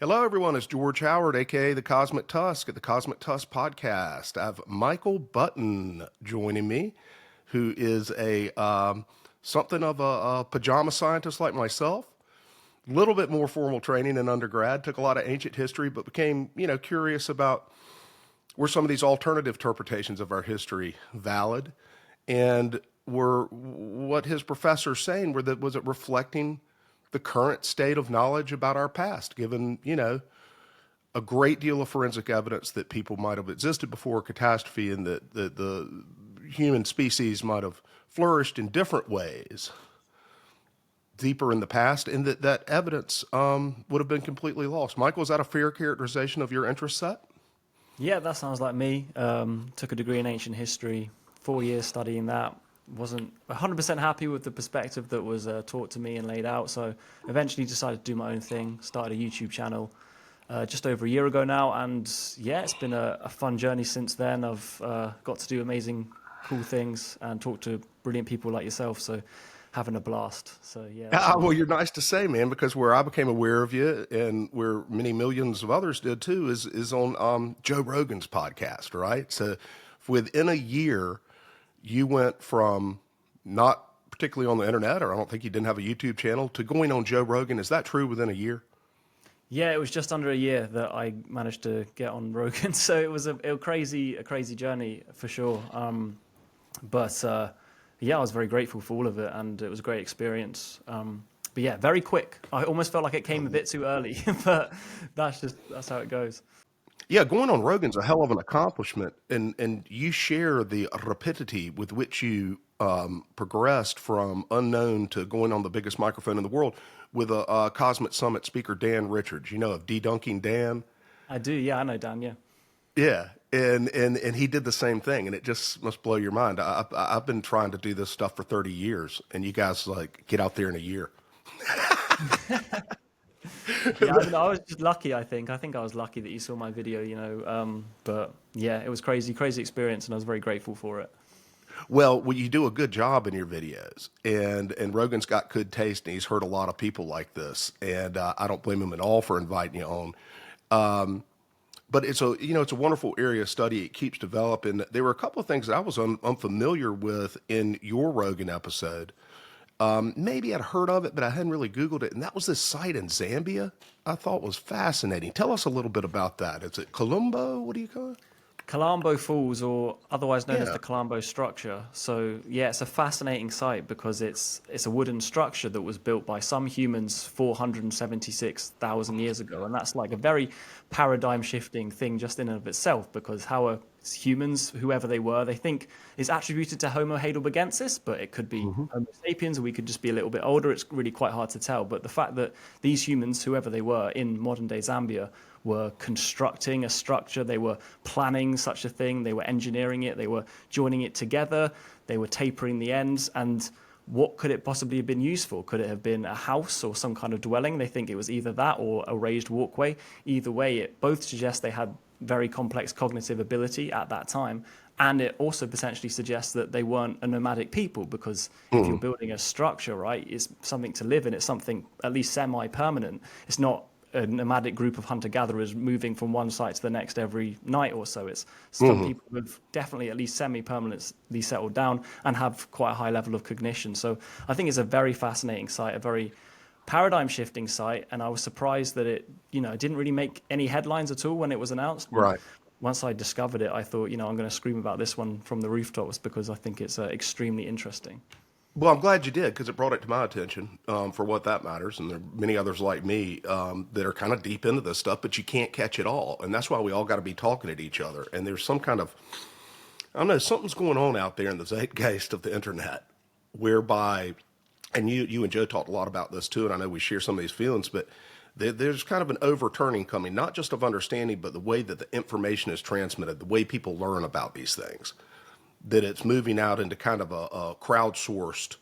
Hello, everyone. It's George Howard, aka the Cosmic Tusk at the Cosmic Tusk podcast. I have Michael Button joining me, who is a something of a pajama scientist like myself. A little bit more formal training in undergrad. Took a lot of ancient history, but became curious about were some of these alternative interpretations of our history valid, and were what his professors saying were that was it reflecting the current state of knowledge about our past, given, a great deal of forensic evidence that people might have existed before catastrophe and that the human species might have flourished in different ways deeper in the past, and that evidence would have been completely lost. Michael, is that a fair characterization of your interest set? Yeah, that sounds like me. Took a degree in ancient history, 4 years studying that. Wasn't 100% happy with the perspective that was taught to me and laid out. So eventually decided to do my own thing, started a YouTube channel just over a year ago now. And yeah, it's been a fun journey since then. I've got to do amazing, cool things and talk to brilliant people like yourself. So having a blast. So yeah. Well, you're nice to say, man, because where I became aware of you and where many millions of others did too is on Joe Rogan's podcast, right? So within a year, you went from not particularly on the internet, or I don't think you didn't have a YouTube channel, to going on Joe Rogan. Is that true within a year? Yeah, it was just under a year that I managed to get on Rogan. So it was a crazy journey for sure. But yeah, I was very grateful for all of it, and it was a great experience. But yeah, very quick. I almost felt like it came a bit too early, but that's how it goes. Yeah, going on Rogan's a hell of an accomplishment, and you share the rapidity with which you progressed from unknown to going on the biggest microphone in the world with a Cosmic Summit speaker, Dan Richards. You know of Debunking Dan? I do, yeah, I know Dan, yeah. Yeah, and he did the same thing, and it just must blow your mind. I've been trying to do this stuff for 30 years, and you guys get out there in a year. Yeah, I was just lucky, I think. I think I was lucky that you saw my video, but yeah, it was crazy experience, and I was very grateful for it. Well, you do a good job in your videos, and Rogan's got good taste, and he's heard a lot of people like this, and I don't blame him at all for inviting you on. But it's a wonderful area of study. It keeps developing. There were a couple of things that I was unfamiliar with in your Rogan episode. Maybe I'd heard of it, but I hadn't really Googled it. And that was this site in Zambia I thought was fascinating. Tell us a little bit about that. Is it Kalambo? What do you call it? Kalambo Falls, or otherwise known as Yeah. the Kalambo structure. So yeah, it's a fascinating site because it's a wooden structure that was built by some humans 476,000 years ago, and that's like a very paradigm shifting thing just in and of itself. Because how are humans, whoever they were, they think is attributed to Homo heidelbergensis, but it could be Homo sapiens, or we could just be a little bit older. It's really quite hard to tell. But the fact that these humans, whoever they were in modern day Zambia, were constructing a structure, they were planning such a thing, they were engineering it, they were joining it together, they were tapering the ends, and what could it possibly have been used for? Could it have been a house or some kind of dwelling? They think it was either that or a raised walkway. Either way, it both suggests they had very complex cognitive ability at that time, and it also potentially suggests that they weren't a nomadic people, because if you're building a structure, right, it's something to live in, it's something at least semi-permanent. It's not a nomadic group of hunter-gatherers moving from one site to the next every night or so. It's some people who've definitely at least semi-permanently settled down and have quite a high level of cognition. So I think it's a very fascinating site, a very paradigm-shifting site, and I was surprised that it didn't really make any headlines at all when it was announced. Right. Once I discovered it, I thought, I'm going to scream about this one from the rooftops because I think it's extremely interesting. Well, I'm glad you did, because it brought it to my attention for what that matters. And there are many others like me that are kind of deep into this stuff, but you can't catch it all. And that's why we all got to be talking at each other. And there's some kind of, I don't know, something's going on out there in the zeitgeist of the internet whereby, and you and Joe talked a lot about this too, and I know we share some of these feelings, but there's kind of an overturning coming, not just of understanding, but the way that the information is transmitted, the way people learn about these things. That it's moving out into kind of a crowdsourced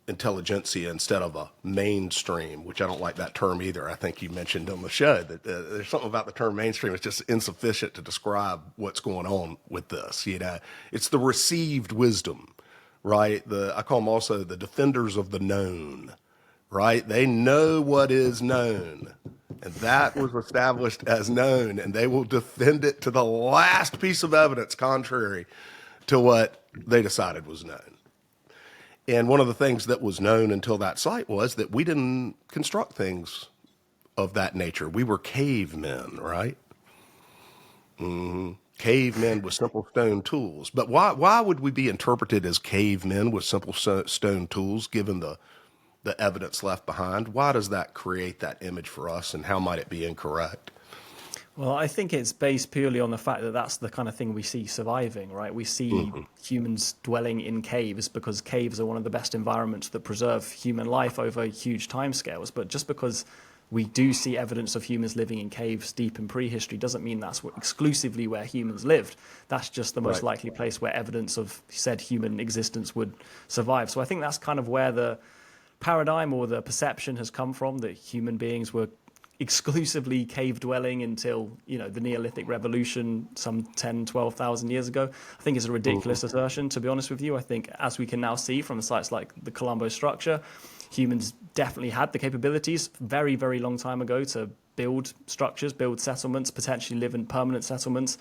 intelligentsia instead of a mainstream, which I don't like that term either. I think you mentioned on the show that there's something about the term mainstream. It's just insufficient to describe what's going on with this. It's the received wisdom, right? I call them also the defenders of the known, right? They know what is known. And that was established as known, and they will defend it to the last piece of evidence contrary to what they decided was known. And one of the things that was known until that site was that we didn't construct things of that nature. We were cavemen, right? Cavemen with simple stone tools. But why would we be interpreted as cavemen with simple stone tools given the evidence left behind? Why does that create that image for us, and how might it be incorrect? Well, I think it's based purely on the fact that that's the kind of thing we see surviving, right? We see humans dwelling in caves because caves are one of the best environments that preserve human life over huge timescales. But just because we do see evidence of humans living in caves deep in prehistory doesn't mean that's exclusively where humans lived. That's just the most likely place where evidence of said human existence would survive. So I think that's kind of where the paradigm or the perception has come from, that human beings were exclusively cave dwelling until, the Neolithic revolution some 10, 12,000 years ago. I think it's a ridiculous assertion, to be honest with you. I think, as we can now see from sites like the Kalambo structure, humans definitely had the capabilities very, very long time ago to build structures, build settlements, potentially live in permanent settlements.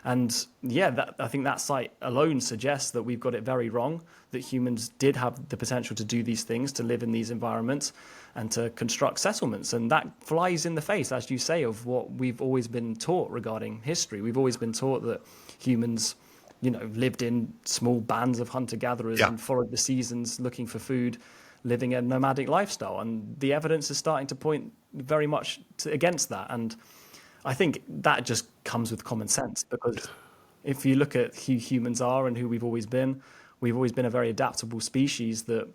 And yeah, I think that site alone suggests that we've got it very wrong, that humans did have the potential to do these things, to live in these environments and to construct settlements. And that flies in the face, as you say, of what we've always been taught regarding history. We've always been taught that humans, lived in small bands of hunter-gatherers and followed the seasons looking for food, living a nomadic lifestyle. And the evidence is starting to point very much against that. And I think that just comes with common sense, because if you look at who humans are and who we've always been a very adaptable species that,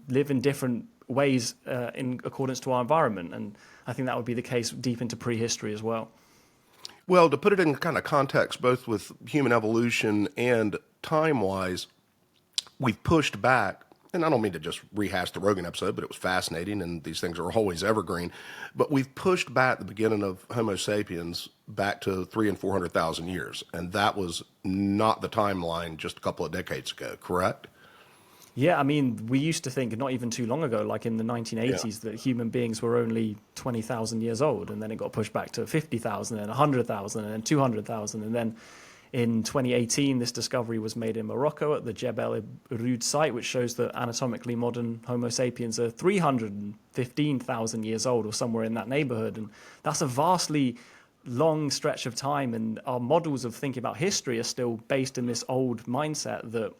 live in different ways in accordance to our environment. And I think that would be the case deep into prehistory as well. Well, to put it in kind of context, both with human evolution and time-wise, we've pushed back, and I don't mean to just rehash the Rogan episode, but it was fascinating, and these things are always evergreen. But we've pushed back the beginning of Homo sapiens back to 300,000 and 400,000 years, and that was not the timeline just a couple of decades ago, correct? Yeah, I mean, we used to think not even too long ago, like in the 1980s, that human beings were only 20,000 years old, and then it got pushed back to 50,000 and 100,000 and then 200,000, and then in 2018, this discovery was made in Morocco at the Jebel Irhoud site, which shows that anatomically modern Homo sapiens are 315,000 years old, or somewhere in that neighborhood. And that's a vastly long stretch of time. And our models of thinking about history are still based in this old mindset that,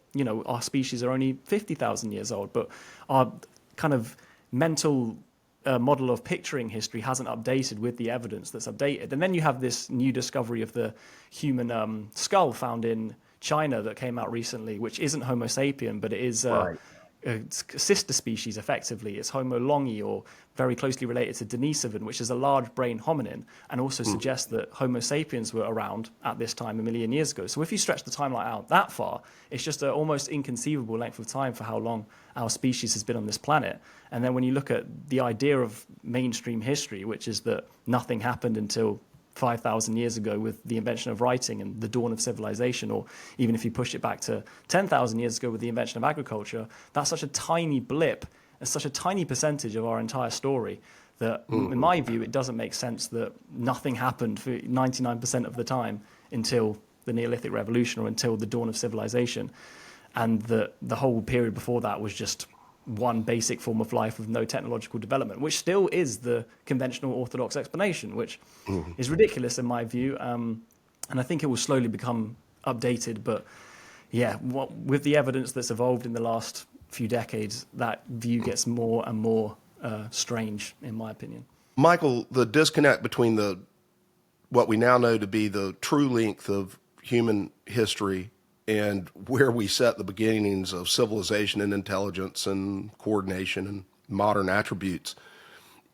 our species are only 50,000 years old. But our kind of mental model of picturing history hasn't updated with the evidence that's updated. And then you have this new discovery of the human skull found in China that came out recently, which isn't Homo sapien, but it is a sister species, effectively. It's Homo longi, or very closely related to Denisovan, which is a large brain hominin, and also suggests that Homo sapiens were around at this time a million years ago. So if you stretch the timeline out that far, it's just an almost inconceivable length of time for how long our species has been on this planet. And then when you look at the idea of mainstream history, which is that nothing happened until 5,000 years ago with the invention of writing and the dawn of civilization, or even if you push it back to 10,000 years ago with the invention of agriculture, that's such a tiny blip, and such a tiny percentage of our entire story that, in my view, it doesn't make sense that nothing happened for 99% of the time until the Neolithic Revolution or until the dawn of civilization. And the whole period before that was just one basic form of life with no technological development, which still is the conventional orthodox explanation, which is ridiculous in my view. And I think it will slowly become updated. But yeah, with the evidence that's evolved in the last few decades, that view gets more and more strange, in my opinion. Michael, the disconnect between what we now know to be the true length of human history and where we set the beginnings of civilization and intelligence and coordination and modern attributes,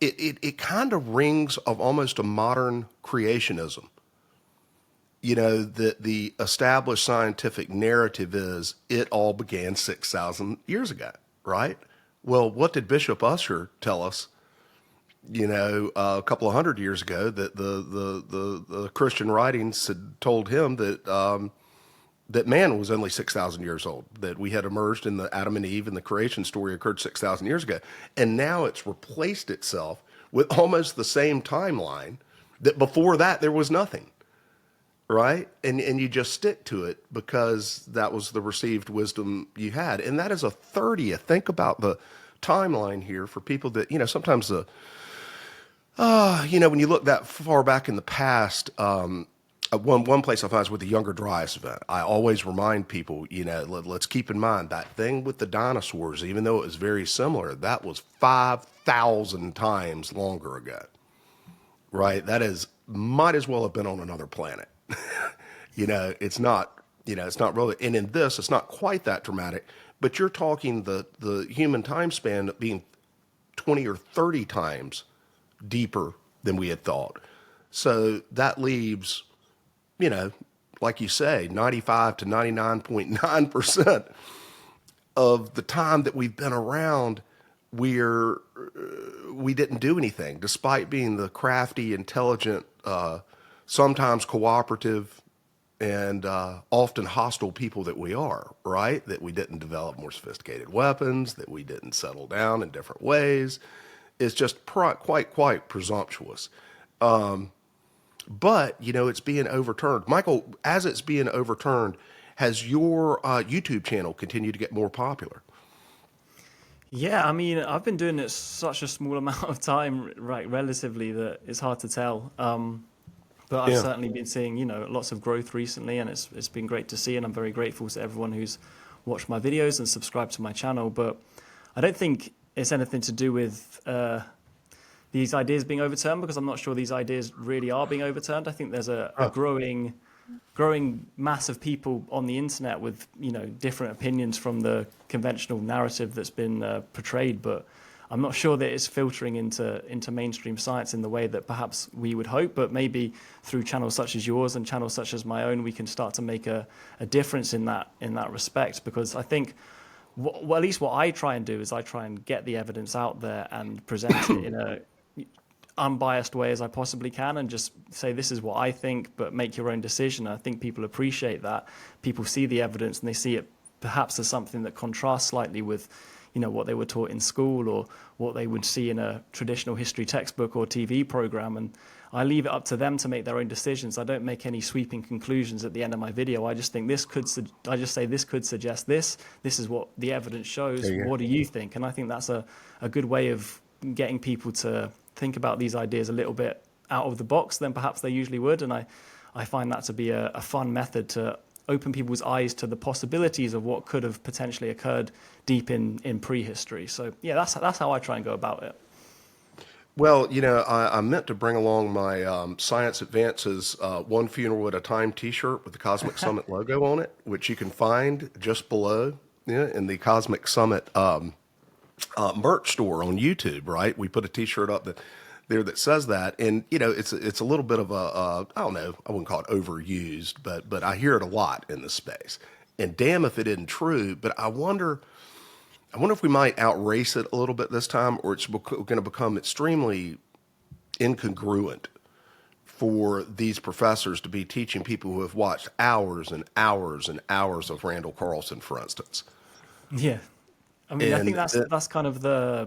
it kind of rings of almost a modern creationism. That the established scientific narrative is it all began 6,000 years ago, right? Well, what did Bishop Ussher tell us, a couple of hundred years ago, that the Christian writings had told him that that man was only 6,000 years old, that we had emerged in the Adam and Eve and the creation story occurred 6,000 years ago. And now it's replaced itself with almost the same timeline that before that there was nothing, right? And you just stick to it because that was the received wisdom you had. And that is a 30th. Think about the timeline here for people that, sometimes when you look that far back in the past, one place I find is with the Younger Dryas event. I always remind people, let's keep in mind that thing with the dinosaurs, even though it was very similar, that was 5,000 times longer ago, right? That might as well have been on another planet. It's not really, and in this, it's not quite that dramatic, but you're talking the human time span being 20 or 30 times deeper than we had thought. So that leaves, like you say, 95 to 99.9% of the time that we've been around, we didn't do anything, despite being the crafty, intelligent, sometimes cooperative, and often hostile people that we are, right? That we didn't develop more sophisticated weapons, that we didn't settle down in different ways. It's just quite presumptuous. But, it's being overturned. Michael, as it's being overturned, has your YouTube channel continued to get more popular? Yeah, I mean, I've been doing it such a small amount of time, right, relatively, that it's hard to tell. But I've Yeah. certainly been seeing, lots of growth recently, and it's been great to see, and I'm very grateful to everyone who's watched my videos and subscribed to my channel. But I don't think it's anything to do with these ideas being overturned, because I'm not sure these ideas really are being overturned. I think there's a growing mass of people on the internet with different opinions from the conventional narrative that's been portrayed, but I'm not sure that it's filtering into mainstream science in the way that perhaps we would hope. But maybe through channels such as yours and channels such as my own, we can start to make a difference in that respect. Because I think, well, at least what I try and do is I try and get the evidence out there and present it in a unbiased way as I possibly can, and just say this is what I think, but make your own decision. I think people appreciate that. People see the evidence and they see it perhaps as something that contrasts slightly with what they were taught in school or what they would see in a traditional history textbook or TV program. And I leave it up to them to make their own decisions. I don't make any sweeping conclusions at the end of my video. I just think this could suggest this. This is what the evidence shows. What do you think? And I think that's a good way of getting people to think about these ideas a little bit out of the box than perhaps they usually would. And I find that to be a fun method to open people's eyes to the possibilities of what could have potentially occurred deep in prehistory. So yeah, that's how I try and go about it. Well, I meant to bring along my Science Advances One Funeral at a Time t-shirt with the Cosmic Summit logo on it, which you can find just below in the Cosmic Summit merch store on YouTube, right? We put a t-shirt up there that says that. And, it's a little bit of I don't know, I wouldn't call it overused, but I hear it a lot in this space. And damn if it isn't true, but I wonder if we might outrace it a little bit this time, or it's going to become extremely incongruent for these professors to be teaching people who have watched hours and hours and hours of Randall Carlson, for instance. Yeah. I mean, I think And that's kind of the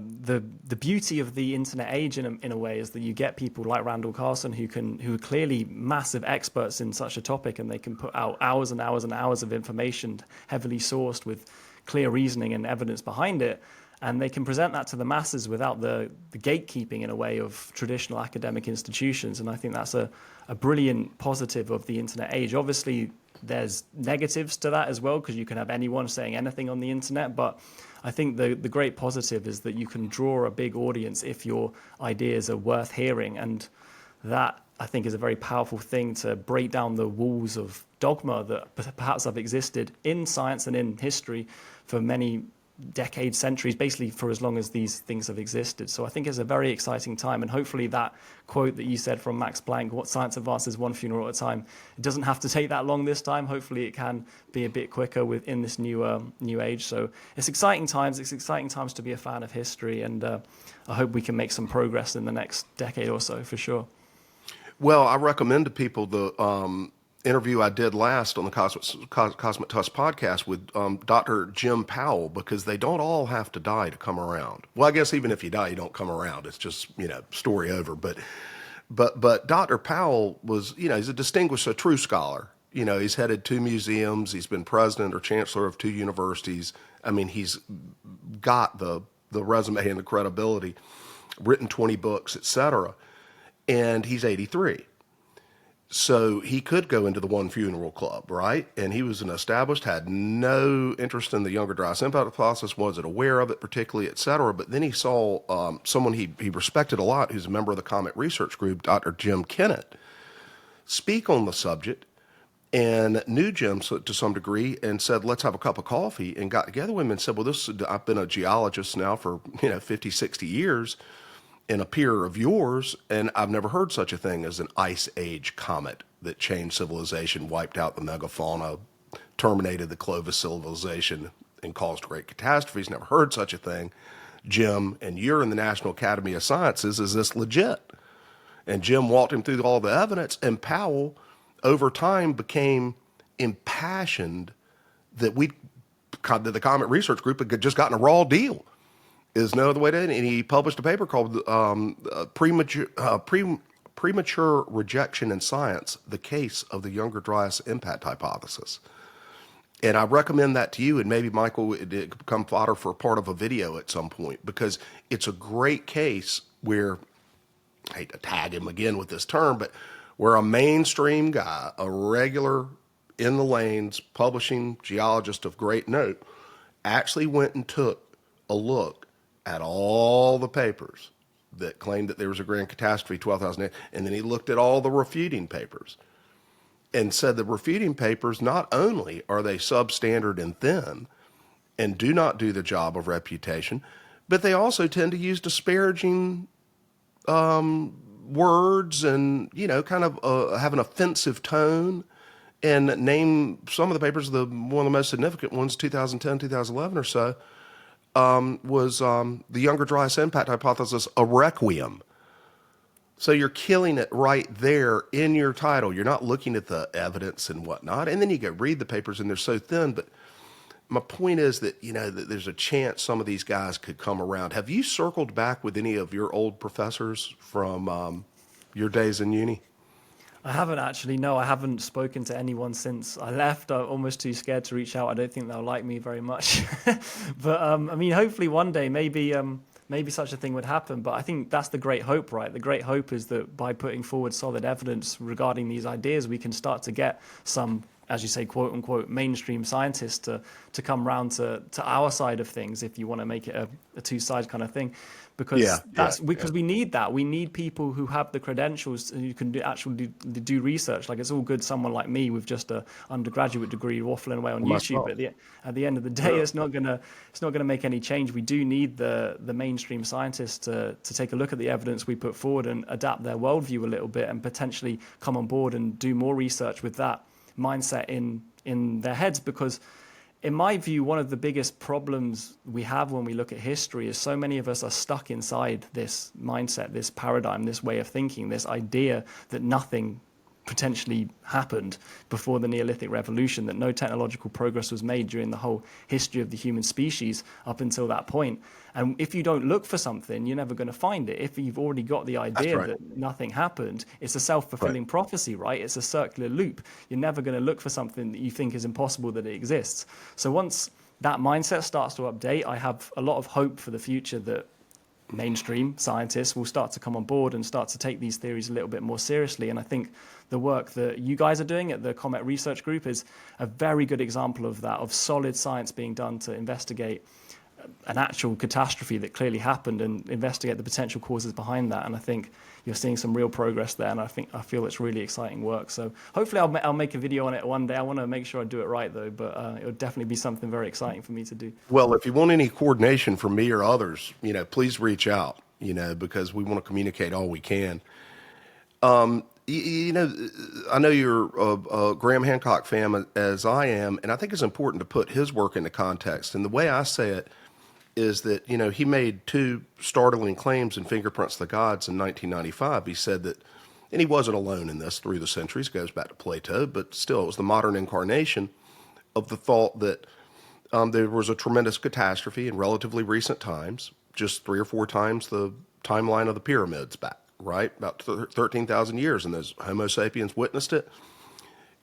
beauty of the internet age in a way, is that you get people like Randall Carlson who are clearly massive experts in such a topic, and they can put out hours and hours and hours of information, heavily sourced with clear reasoning and evidence behind it, and they can present that to the masses without the gatekeeping in a way of traditional academic institutions. And I think that's a brilliant positive of the internet age. Obviously, there's negatives to that as well, because you can have anyone saying anything on the internet, but I think the great positive is that you can draw a big audience if your ideas are worth hearing. And that, I think, is a very powerful thing to break down the walls of dogma that perhaps have existed in science and in history for many decades, centuries, basically for as long as these things have existed. So I think it's a very exciting time, and hopefully that quote that you said from Max Planck, what science advances one funeral at a time, it doesn't have to take that long this time. Hopefully it can be a bit quicker within this new age. So it's exciting times. It's exciting times to be a fan of history, and I hope we can make some progress in the next decade or so, for sure. Well, I recommend to people interview I did last on the Cosmic Tusk podcast with Dr. Jim Powell, because they don't all have to die to come around. Well, I guess even if you die, you don't come around. It's just, story over. But Dr. Powell was, he's a distinguished, a true scholar. He's headed 2 museums. He's been president or chancellor of 2 universities. I mean, he's got the resume and the credibility, written 20 books, etc. And he's 83. So he could go into the One Funeral Club, right? And he was an established, had no interest in the Younger Dryas impact hypothesis, wasn't aware of it particularly, et cetera. But then he saw someone he respected a lot, who's a member of the Comet Research Group, Dr. Jim Kennett, speak on the subject, and knew Jim to some degree, and said, let's have a cup of coffee, and got together with him and said, well, I've been a geologist now for 50, 60 years, and a peer of yours, and I've never heard such a thing as an ice age comet that changed civilization, wiped out the megafauna, terminated the Clovis civilization, and caused great catastrophes. Never heard such a thing. Jim, and you're in the National Academy of Sciences, is this legit? And Jim walked him through all the evidence, and Powell, over time, became impassioned that the Comet Research Group had just gotten a raw deal. Is no other way to it. And he published a paper called Premature Rejection in Science, The Case of the Younger Dryas Impact Hypothesis. And I recommend that to you, and maybe Michael, it could become fodder for part of a video at some point, because it's a great case where, I hate to tag him again with this term, but where a mainstream guy, a regular in the lanes publishing geologist of great note, actually went and took a look at all the papers that claimed that there was a grand catastrophe 12,000 years, and then he looked at all the refuting papers and said the refuting papers, not only are they substandard and thin and do not do the job of refutation, but they also tend to use disparaging words and, kind of have an offensive tone, and name some of the papers, one of the most significant ones, 2010, 2011 or so, was the Younger Dryas impact hypothesis, a requiem. So you're killing it right there in your title. You're not looking at the evidence and whatnot. And then you go read the papers, and they're so thin. But my point is that, that there's a chance some of these guys could come around. Have you circled back with any of your old professors from your days in uni? I haven't actually, no, I haven't spoken to anyone since I left. I'm almost too scared to reach out. I don't think they'll like me very much. But I mean, hopefully one day, maybe such a thing would happen. But I think that's the great hope, right? The great hope is that by putting forward solid evidence regarding these ideas, we can start to get some, as you say, quote unquote, mainstream scientists to come round to our side of things, if you want to make it a two-side kind of thing. Because we need that. We need people who have the credentials and who can actually do research. Like, it's all good someone like me with just a undergraduate degree waffling away on YouTube. But at the end of the day, it's not gonna make any change. We do need the mainstream scientists to take a look at the evidence we put forward and adapt their worldview a little bit, and potentially come on board and do more research with that mindset in their heads. Because in my view, one of the biggest problems we have when we look at history is so many of us are stuck inside this mindset, this paradigm, this way of thinking, this idea that nothing potentially happened before the Neolithic Revolution, that no technological progress was made during the whole history of the human species up until that point. And if you don't look for something, you're never going to find it. If you've already got the idea that nothing happened, it's a self-fulfilling prophecy, right? It's a circular loop. You're never going to look for something that you think is impossible that it exists. So once that mindset starts to update, I have a lot of hope for the future that mainstream scientists will start to come on board and start to take these theories a little bit more seriously. And I think the work that you guys are doing at the Comet Research Group is a very good example of that, of solid science being done to investigate an actual catastrophe that clearly happened and investigate the potential causes behind that. And I think you're seeing some real progress there, and I feel it's really exciting work. So hopefully I'll make a video on it one day. I want to make sure I do it right though, but it would definitely be something very exciting for me to do. Well, if you want any coordination from me or others, please reach out, because we want to communicate all we can. I know you're a Graham Hancock fan as I am, and I think it's important to put his work into context. And the way I say it is that, he made 2 startling claims in Fingerprints of the Gods in 1995. He said that and he wasn't alone in this through the centuries, it goes back to Plato, but still it was the modern incarnation of the thought that there was a tremendous catastrophe in relatively recent times, just 3 or 4 times the timeline of the pyramids back, right? About 13,000 years, and those Homo sapiens witnessed it.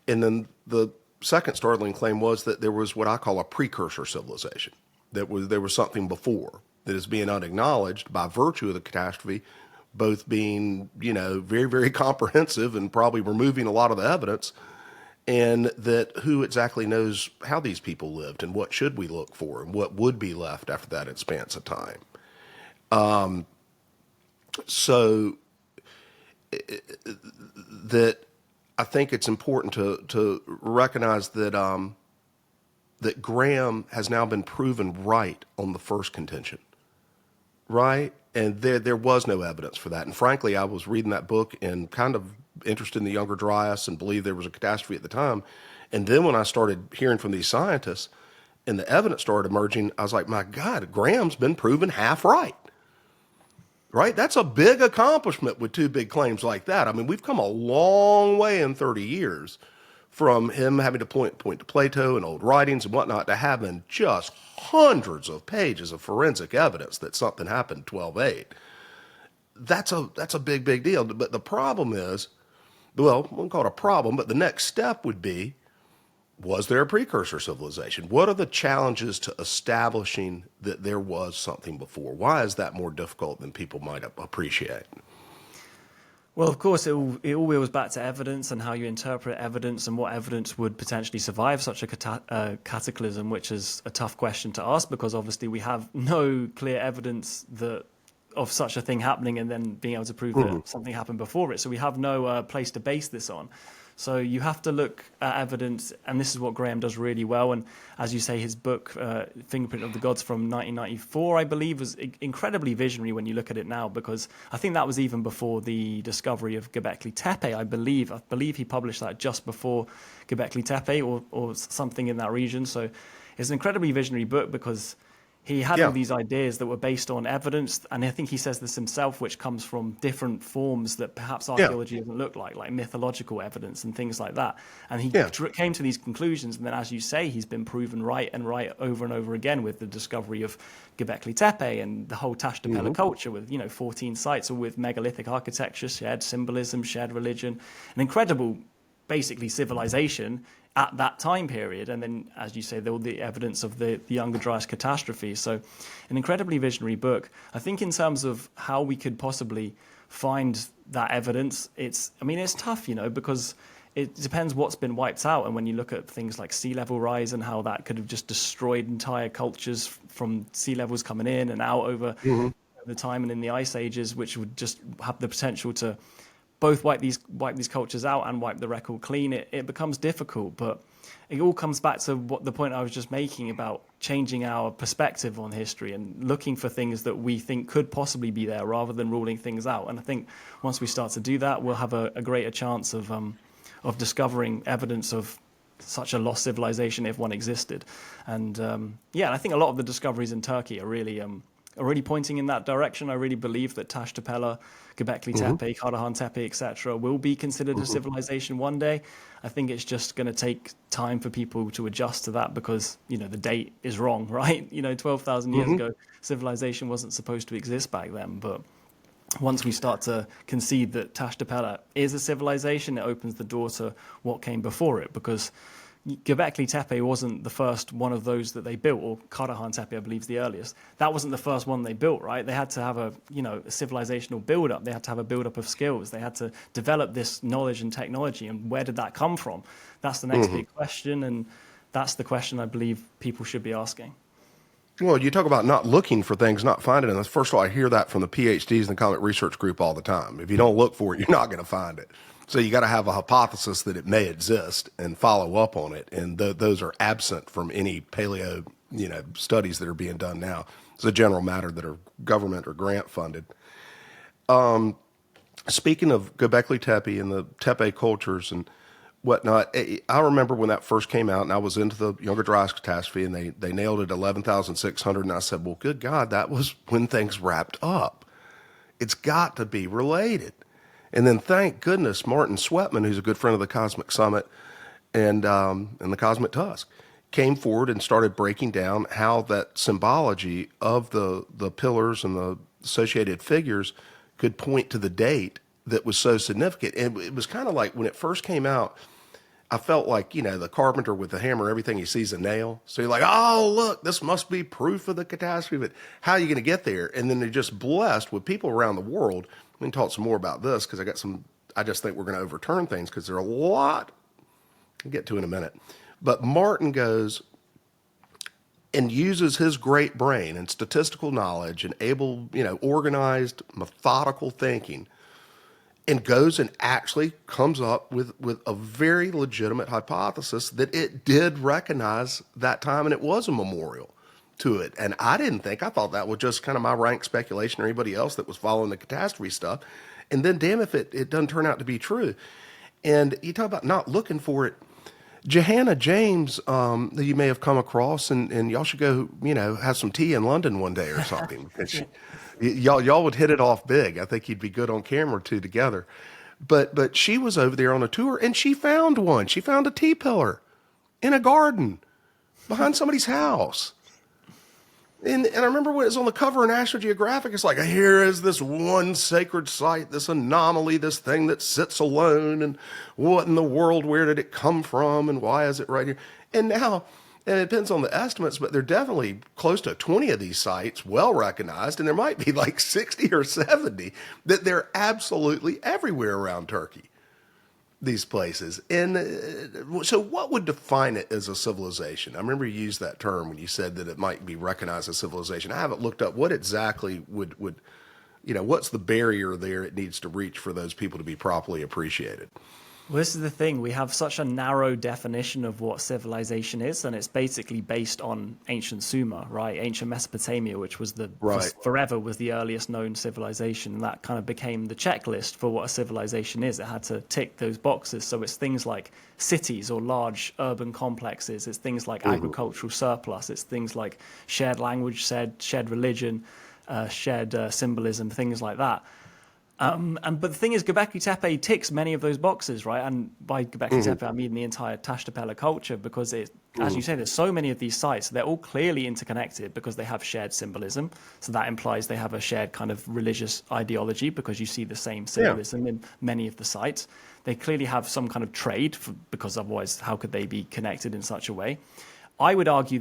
And then the second startling claim was that there was what I call a precursor civilization, there was something before that is being unacknowledged by virtue of the catastrophe, both being, very, very comprehensive and probably removing a lot of the evidence, and that who exactly knows how these people lived and what should we look for and what would be left after that expanse of time. So that I think it's important to recognize that that Graham has now been proven right on the first contention, right? And there was no evidence for that. And frankly, I was reading that book and kind of interested in the Younger Dryas and believed there was a catastrophe at the time. And then when I started hearing from these scientists and the evidence started emerging, I was like, my God, Graham's been proven half right. Right? That's a big accomplishment with two big claims like that. I mean, we've come a long way in 30 years from him having to point to Plato and old writings and whatnot to having just hundreds of pages of forensic evidence that something happened 12/8. That's a big deal. But the problem is, well, we won't call it a problem, but the next step would be, was there a precursor civilization? What are the challenges to establishing that there was something before? Why is that more difficult than people might appreciate? Well, of course, it all wheels back to evidence and how you interpret evidence and what evidence would potentially survive such a cataclysm, which is a tough question to ask because obviously we have no clear evidence of such a thing happening and then being able to prove that something happened before it. So we have no place to base this on. So you have to look at evidence, and this is what Graham does really well. And as you say, his book, Fingerprint of the Gods from 1994, I believe, was incredibly visionary when you look at it now, because I think that was even before the discovery of Göbekli Tepe, I believe. I believe he published that just before Göbekli Tepe or something in that region. So it's an incredibly visionary book because he had all these ideas that were based on evidence, and I think he says this himself, which comes from different forms that perhaps archaeology doesn't look like mythological evidence and things like that. And he came to these conclusions, and then, as you say, he's been proven right over and over again with the discovery of Göbekli Tepe and the whole Tashtapela culture with 14 sites, all with megalithic architecture, shared symbolism, shared religion, an incredible, basically, civilization at that time period. And then, as you say, all the evidence of the Younger Dryas catastrophe. So an incredibly visionary book. I think in terms of how we could possibly find that evidence, it's tough, because it depends what's been wiped out. And when you look at things like sea level rise and how that could have just destroyed entire cultures from sea levels coming in and out over the time and in the ice ages, which would just have the potential to both wipe these cultures out and wipe the record clean, it becomes difficult. But it all comes back to what the point I was just making about changing our perspective on history and looking for things that we think could possibly be there rather than ruling things out. And I think once we start to do that, we'll have a greater chance of discovering evidence of such a lost civilization if one existed. And I think a lot of the discoveries in Turkey are really pointing in that direction. I really believe that Tashtapela, Göbekli Tepe, Karahan Tepe, etc., will be considered a civilization one day. I think it's just going to take time for people to adjust to that because, the date is wrong, right? 12,000 years ago, civilization wasn't supposed to exist back then. But once we start to concede that Tashtapela is a civilization, it opens the door to what came before it, because Göbekli Tepe wasn't the first one of those that they built, or Karahan Tepe, I believe, is the earliest. That wasn't the first one they built, right? They had to have a civilizational build-up. They had to have a build-up of skills. They had to develop this knowledge and technology. And where did that come from? That's the next big question, and that's the question I believe people should be asking. Well, you talk about not looking for things, not finding them. First of all, I hear that from the PhDs in the Comet Research Group all the time. If you don't look for it, you're not going to find it. So you got to have a hypothesis that it may exist and follow up on it. And those are absent from any paleo, studies that are being done now. It's a general matter that are government or grant funded. Speaking of Göbekli Tepe and the Tepe cultures and whatnot, I remember when that first came out and I was into the Younger Dryas catastrophe and they nailed it 11,600. And I said, well, good God, that was when things wrapped up. It's got to be related. And then thank goodness Martin Sweatman, who's a good friend of the Cosmic Summit and the Cosmic Tusk, came forward and started breaking down how that symbology of the pillars and the associated figures could point to the date that was so significant. And it was kind of like when it first came out, I felt like, the carpenter with the hammer, everything he sees a nail. So you're like, oh, look, this must be proof of the catastrophe, but how are you going to get there? And then they're just blessed with people around the world. We can talk some more about this because I just think we're going to overturn things because there are a lot I'll get to in a minute. But Martin goes and uses his great brain and statistical knowledge and organized, methodical thinking and goes and actually comes up with a very legitimate hypothesis that it did recognize that time and it was a memorial to it. And I thought that was just kind of my rank speculation or anybody else that was following the catastrophe stuff. And then damn if it doesn't turn out to be true. And you talk about not looking for it. Johanna James, that you may have come across, and y'all should go, have some tea in London one day or something. Y'all would hit it off big. I think you'd be good on camera too together. But she was over there on a tour, and she found one. She found a tea pillar in a garden behind somebody's house. And I remember when it was on the cover of National Geographic, it's like, here is this one sacred site, this anomaly, this thing that sits alone, and what in the world, where did it come from, and why is it right here? And now, and it depends on the estimates, but there are definitely close to 20 of these sites well recognized, and there might be like 60 or 70 that they're absolutely everywhere around Turkey, these places. And so what would define it as a civilization? I remember you used that term when you said that it might be recognized as civilization. I haven't looked up what exactly would what's the barrier there it needs to reach for those people to be properly appreciated? Well, this is the thing. We have such a narrow definition of what civilization is, and it's basically based on ancient Sumer, right? Ancient Mesopotamia, which was forever was the earliest known civilization. And that kind of became the checklist for what a civilization is. It had to tick those boxes. So it's things like cities or large urban complexes. It's things like agricultural surplus. It's things like shared language, shared religion, shared symbolism, things like that. But the thing is, Göbekli Tepe ticks many of those boxes, right? And by Göbekli Tepe, I mean the entire Tashtapela culture, because as you say, there's so many of these sites. They're all clearly interconnected because they have shared symbolism. So that implies they have a shared kind of religious ideology because you see the same symbolism in many of the sites. They clearly have some kind of trade because otherwise, how could they be connected in such a way? I would argue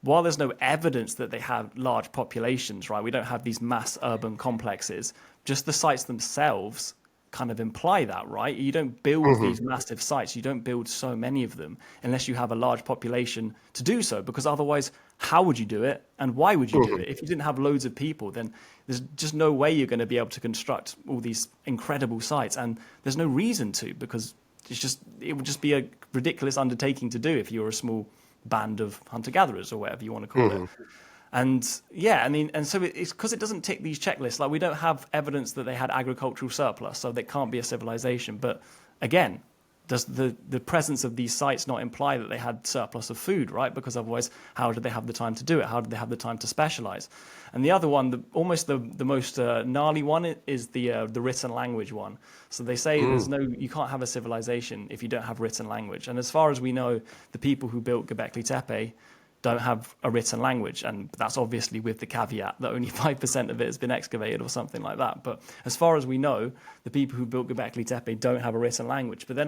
while there's no evidence that they have large populations, right? We don't have these mass urban complexes. Just the sites themselves kind of imply that, right? You don't build these massive sites. You don't build so many of them unless you have a large population to do so, because otherwise, how would you do it? And why would you do it? If you didn't have loads of people, then there's just no way you're going to be able to construct all these incredible sites. And there's no reason to, because it would just be a ridiculous undertaking to do if you were a small band of hunter-gatherers or whatever you want to call it. And so it's because it doesn't tick these checklists. Like, we don't have evidence that they had agricultural surplus, so they can't be a civilization. But again, does the presence of these sites not imply that they had surplus of food, right? Because otherwise, how did they have the time to do it? How did they have the time to specialize? And the other one, almost the most gnarly one, is the written language one. So they say you can't have a civilization if you don't have written language. And as far as we know, the people who built Göbekli Tepe don't have a written language, and that's obviously with the caveat that only 5% of it has been excavated or something like that. But as far as we know, the people who built Göbekli Tepe don't have a written language. But then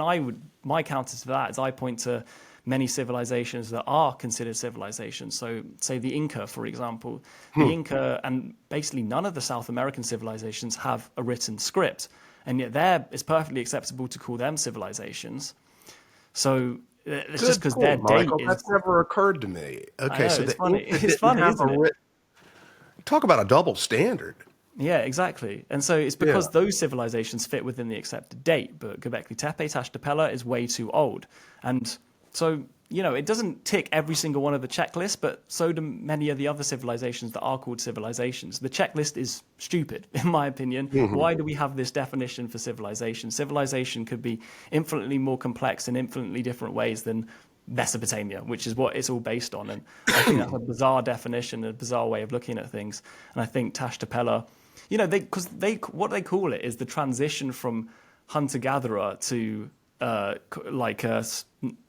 my counter to that is I point to many civilizations that are considered civilizations. So say the Inca, for example. The Inca, and basically none of the South American civilizations have a written script, and yet it's perfectly acceptable to call them civilizations. So it's just because their date is... That's never occurred to me. Okay, know, so it's funny. It's funny, isn't it? Talk about a double standard. Yeah, exactly. And so it's because those civilizations fit within the accepted date, but Göbekli Tepe, Tashtapela is way too old. And so, it doesn't tick every single one of the checklists, but so do many of the other civilizations that are called civilizations. The checklist is stupid, in my opinion. Why do we have this definition for civilization? Civilization could be infinitely more complex in infinitely different ways than Mesopotamia, which is what it's all based on. And I think that's a bizarre definition, a bizarre way of looking at things. And I think Tashtapela what they call it is the transition from hunter-gatherer to like a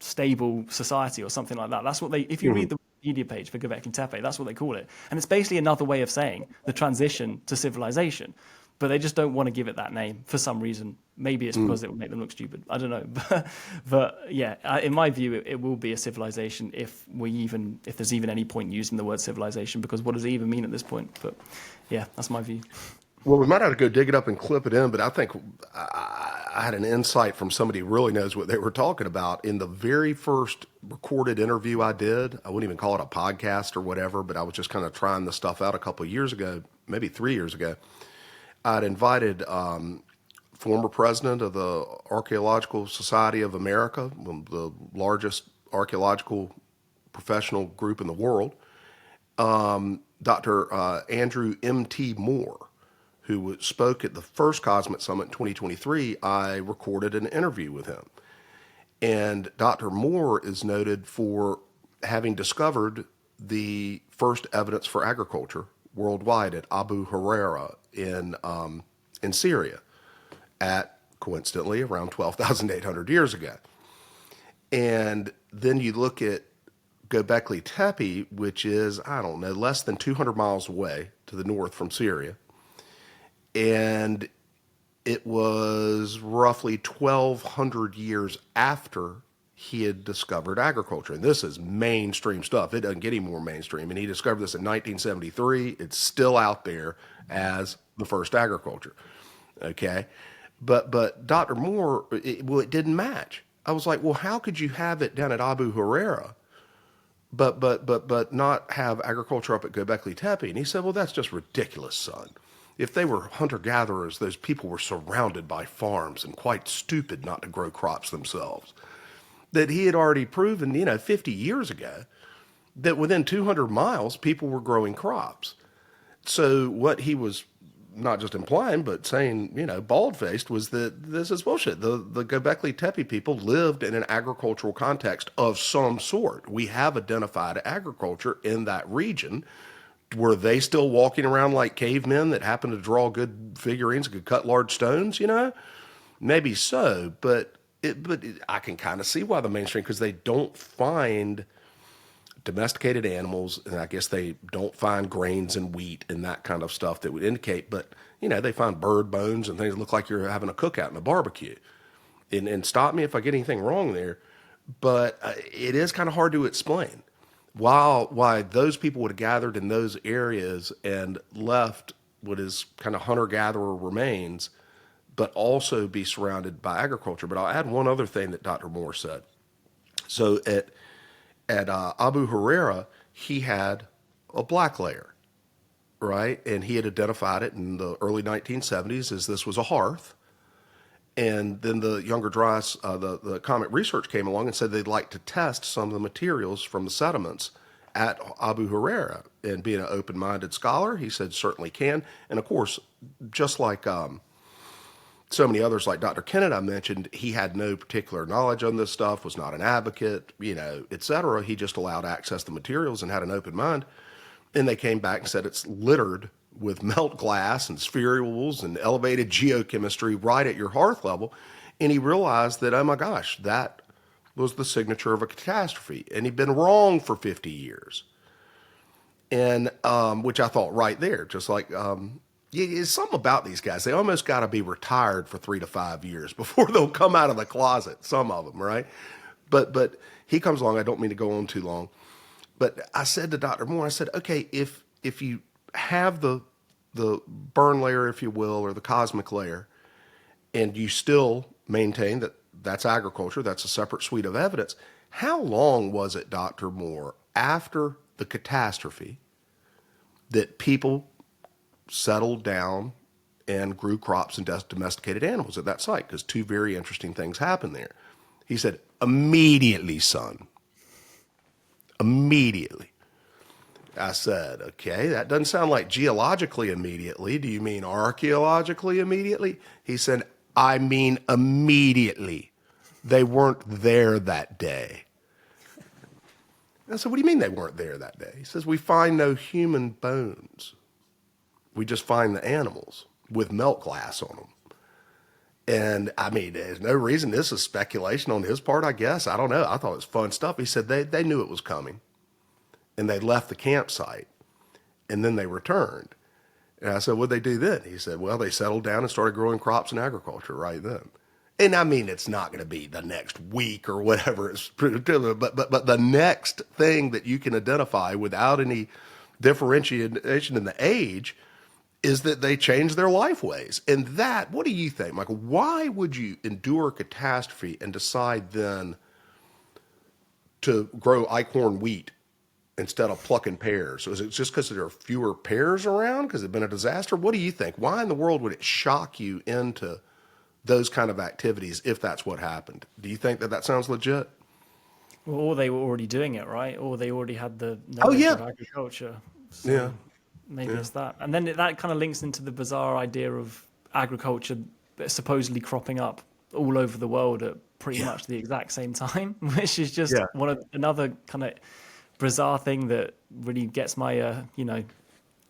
stable society or something like that. That's what they, if you read the Wikipedia page for Göbekli Tepe, that's what they call it. And it's basically another way of saying the transition to civilization. But they just don't want to give it that name for some reason. Maybe it's because it would make them look stupid. I don't know. But yeah, in my view, it will be a civilization if there's even any point using the word civilization, because what does it even mean at this point? But yeah, that's my view. Well, we might have to go dig it up and clip it in, but I think I had an insight from somebody who really knows what they were talking about. In the very first recorded interview I did, I wouldn't even call it a podcast or whatever, but I was just kind of trying this stuff out a couple of years ago, maybe 3 years ago. I'd invited former president of the Archaeological Society of America, the largest archaeological professional group in the world, Dr. Andrew M.T. Moore, who spoke at the first Cosmic Summit in 2023. I recorded an interview with him. And Dr. Moore is noted for having discovered the first evidence for agriculture worldwide at Abu Huraira in Syria at, coincidentally, around 12,800 years ago. And then you look at Göbekli Tepe, which is, I don't know, less than 200 miles away to the north from Syria. And it was roughly 1,200 years after he had discovered agriculture. And this is mainstream stuff. It doesn't get any more mainstream. And he discovered this in 1973. It's still out there as the first agriculture. Okay. But Dr. Moore, it didn't match. I was like, well, how could you have it down at Abu Huraira, but not have agriculture up at Göbekli Tepe? And he said, well, that's just ridiculous, son. If they were hunter-gatherers, those people were surrounded by farms and quite stupid not to grow crops themselves. That he had already proven, 50 years ago, that within 200 miles, people were growing crops. So what he was not just implying, but saying, bald-faced, was that this is bullshit. The Göbekli Tepe people lived in an agricultural context of some sort. We have identified agriculture in that region. Were they still walking around like cavemen that happened to draw good figurines and could cut large stones, Maybe so, but I can kind of see why the mainstream, because they don't find domesticated animals, and I guess they don't find grains and wheat and that kind of stuff that would indicate, but, they find bird bones and things that look like you're having a cookout and a barbecue. And stop me if I get anything wrong there, but it is kind of hard to explain why those people would have gathered in those areas and left what is kind of hunter-gatherer remains, but also be surrounded by agriculture. But I'll add one other thing that Dr. Moore said. So at Abu Huraira, he had a black layer, right? And he had identified it in the early 1970s as this was a hearth. And then the Younger Dryas, the Comet Research came along and said they'd like to test some of the materials from the sediments at Abu Huraira. And being an open-minded scholar, he said certainly can. And of course, just like so many others like Dr. Kennett I mentioned, he had no particular knowledge on this stuff, was not an advocate, et cetera. He just allowed access to materials and had an open mind. And they came back and said it's littered with melt glass and spherules and elevated geochemistry right at your hearth level. And he realized that, oh my gosh, that was the signature of a catastrophe. And he'd been wrong for 50 years. And which I thought right there, just like, it's something about these guys. They almost got to be retired for 3 to 5 years before they'll come out of the closet, some of them, right? But he comes along. I don't mean to go on too long. But I said to Dr. Moore, I said, okay, if you have the burn layer, if you will, or the cosmic layer, and you still maintain that that's agriculture, that's a separate suite of evidence, how long was it, Dr. Moore, after the catastrophe that people settled down and grew crops and domesticated animals at that site? Because two very interesting things happened there. He said, immediately, son. Immediately. I said, okay, that doesn't sound like geologically immediately. Do you mean archaeologically immediately? He said, I mean immediately. They weren't there that day. I said, what do you mean they weren't there that day? He says, we find no human bones. We just find the animals with milk glass on them. And I mean, there's no reason. This is speculation on his part, I guess. I don't know. I thought it was fun stuff. He said they knew it was coming and they left the campsite and then they returned. And I said, what'd they do then? He said, well, they settled down and started growing crops and agriculture right then. And I mean, it's not going to be the next week or whatever, but the next thing that you can identify without any differentiation in the age is that they change their life ways. And that, what do you think, Michael? Why would you endure catastrophe and decide then to grow eichhorn wheat instead of plucking pears? So is it just because there are fewer pears around because it's been a disaster? What do you think? Why in the world would it shock you into those kind of activities if that's what happened? Do you think that sounds legit? Well, or they were already doing it, right? Or they already had the Oh, knowledge yeah. of agriculture. So Yeah. maybe it's that. And then that kind of links into the bizarre idea of agriculture supposedly cropping up all over the world at pretty much the exact same time, which is just another kind of bizarre thing that really gets my,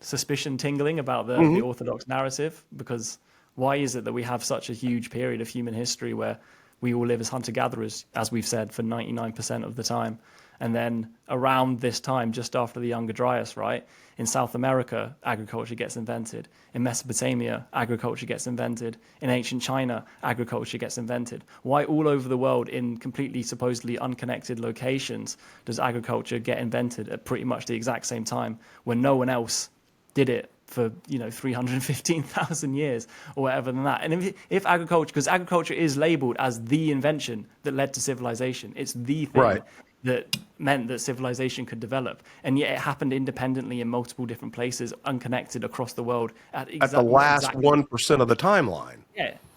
suspicion tingling about the Orthodox narrative. Because why is it that we have such a huge period of human history where we all live as hunter-gatherers, as we've said, for 99% of the time? And then around this time, just after the Younger Dryas, right, in South America, agriculture gets invented. In Mesopotamia, agriculture gets invented. In ancient China, agriculture gets invented. Why all over the world, in completely supposedly unconnected locations, does agriculture get invented at pretty much the exact same time when no one else did it for 315,000 years or whatever than that? And if agriculture, because agriculture is labeled as the invention that led to civilization, it's the thing that meant that civilization could develop, and yet it happened independently in multiple different places, unconnected across the world at the last 1% of the timeline.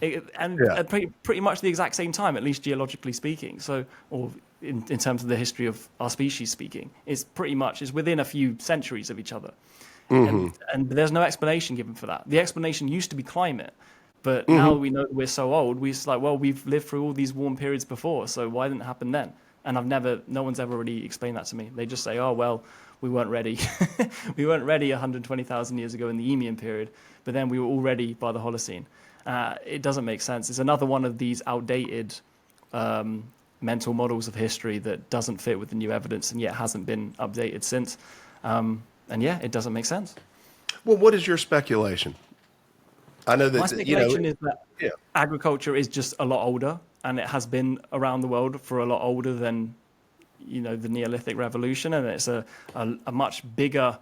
At pretty much the exact same time, at least geologically speaking. So, or in terms of the history of our species speaking, it's within a few centuries of each other. And there's no explanation given for that. The explanation used to be climate, but now we know that we're so old, we're just like, well, we've lived through all these warm periods before, so why didn't it happen then? And no one's ever really explained that to me. They just say, oh, well, we weren't ready. We weren't ready 120,000 years ago in the Eemian period, but then we were all ready by the Holocene. It doesn't make sense. It's another one of these outdated mental models of history that doesn't fit with the new evidence and yet hasn't been updated since. It doesn't make sense. Well, what is your speculation? I know that my speculation is that agriculture is just a lot older, and it has been around the world for a lot older than the Neolithic Revolution, and it's a much bigger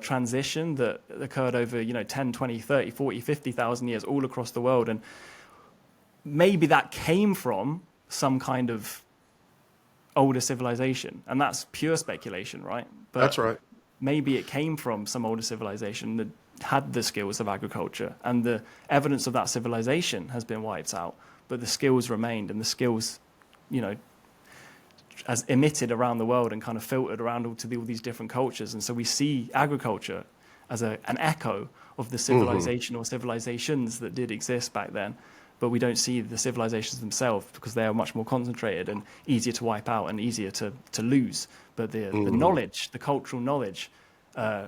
transition that occurred over 10, 20, 30, 40, 50,000 years all across the world. And maybe that came from some kind of older civilization, and that's pure speculation, right? But that's right. Maybe it came from some older civilization that had the skills of agriculture, and the evidence of that civilization has been wiped out, but the skills remained, and the skills, as emitted around the world and kind of filtered around all these different cultures. And so we see agriculture as an echo of the civilization or civilizations that did exist back then, but we don't see the civilizations themselves because they are much more concentrated and easier to wipe out and easier to lose. But the knowledge, the cultural knowledge,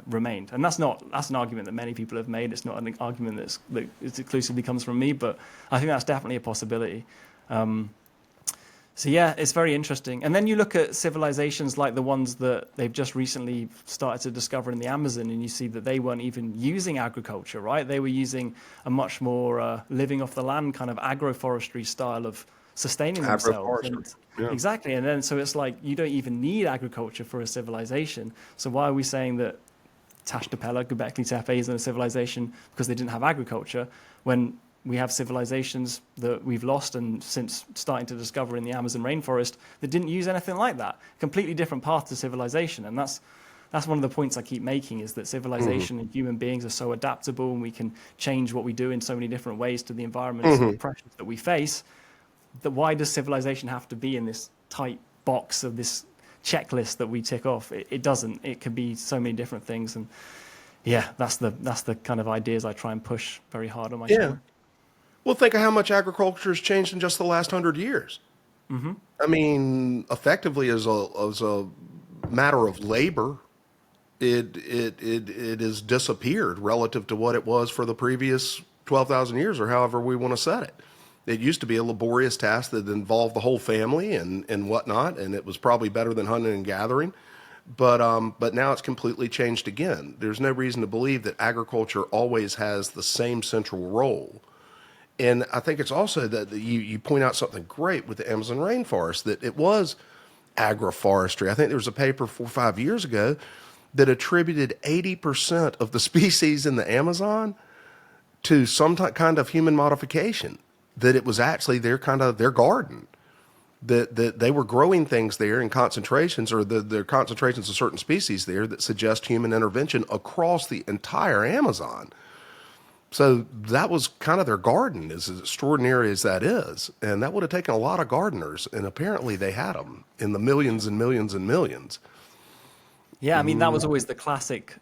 remained. And that's an argument that many people have made. It's not an argument that exclusively comes from me, but I think that's definitely a possibility. It's very interesting. And then you look at civilizations like the ones that they've just recently started to discover in the Amazon, and you see that they weren't even using agriculture, right? They were using a much more living off the land kind of agroforestry style of sustaining themselves. Exactly. And then so it's like you don't even need agriculture for a civilization. So why are we saying that Tashtapela, Göbekli Tepe isn't a civilization because they didn't have agriculture, when we have civilizations that we've lost and since starting to discover in the Amazon rainforest that didn't use anything like that? Completely different path to civilization. And that's one of the points I keep making, is that civilization and human beings are so adaptable, and we can change what we do in so many different ways to the environments and the pressures that we face. That why does civilization have to be in this tight box of this checklist that we tick off? It doesn't. It can be so many different things. And that's the kind of ideas I try and push very hard on my channel. Well, think of how much agriculture has changed in just the last 100 years. I mean, effectively as a matter of labor, it has disappeared relative to what it was for the previous 12,000 years, or however we want to set it. It used to be a laborious task that involved the whole family and whatnot, and it was probably better than hunting and gathering. But now it's completely changed again. There's no reason to believe that agriculture always has the same central role. And I think it's also that you point out something great with the Amazon rainforest, that it was agroforestry. I think there was a paper 4 or 5 years ago that attributed 80% of the species in the Amazon to some kind of human modification, that it was actually their garden, that they were growing things there in concentrations, or the concentrations of certain species there that suggest human intervention across the entire Amazon. So that was kind of their garden, as extraordinary as that is. And that would have taken a lot of gardeners, and apparently they had them in the millions and millions and millions. Yeah, I mean, that was always the classic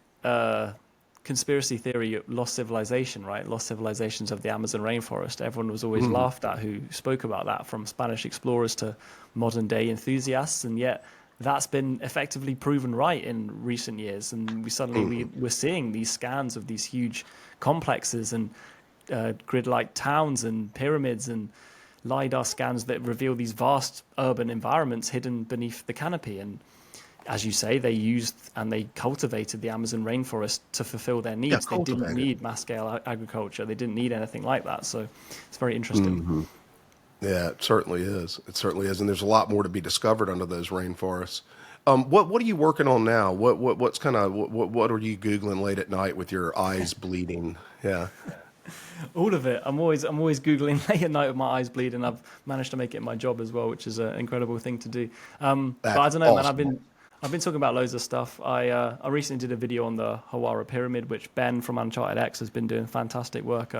conspiracy theory of lost civilization, right? Lost civilizations of the Amazon rainforest. Everyone was always laughed at who spoke about that, from Spanish explorers to modern day enthusiasts. And yet that's been effectively proven right in recent years. And we're seeing these scans of these huge complexes and grid-like towns and pyramids and LiDAR scans that reveal these vast urban environments hidden beneath the canopy. And as you say, they used and they cultivated the Amazon rainforest to fulfill their needs. They didn't need mass-scale agriculture. They didn't need anything like that. So it's very interesting. Yeah, it certainly is. It certainly is, and there's a lot more to be discovered under those rainforests. What are you working on now? What are you Googling late at night with your eyes bleeding? Yeah. All of it. I'm always Googling late at night with my eyes bleeding. I've managed to make it my job as well, which is an incredible thing to do. But I don't know, awesome. man. I've been talking about loads of stuff. I recently did a video on the Hawara Pyramid, which Ben from Uncharted X has been doing fantastic work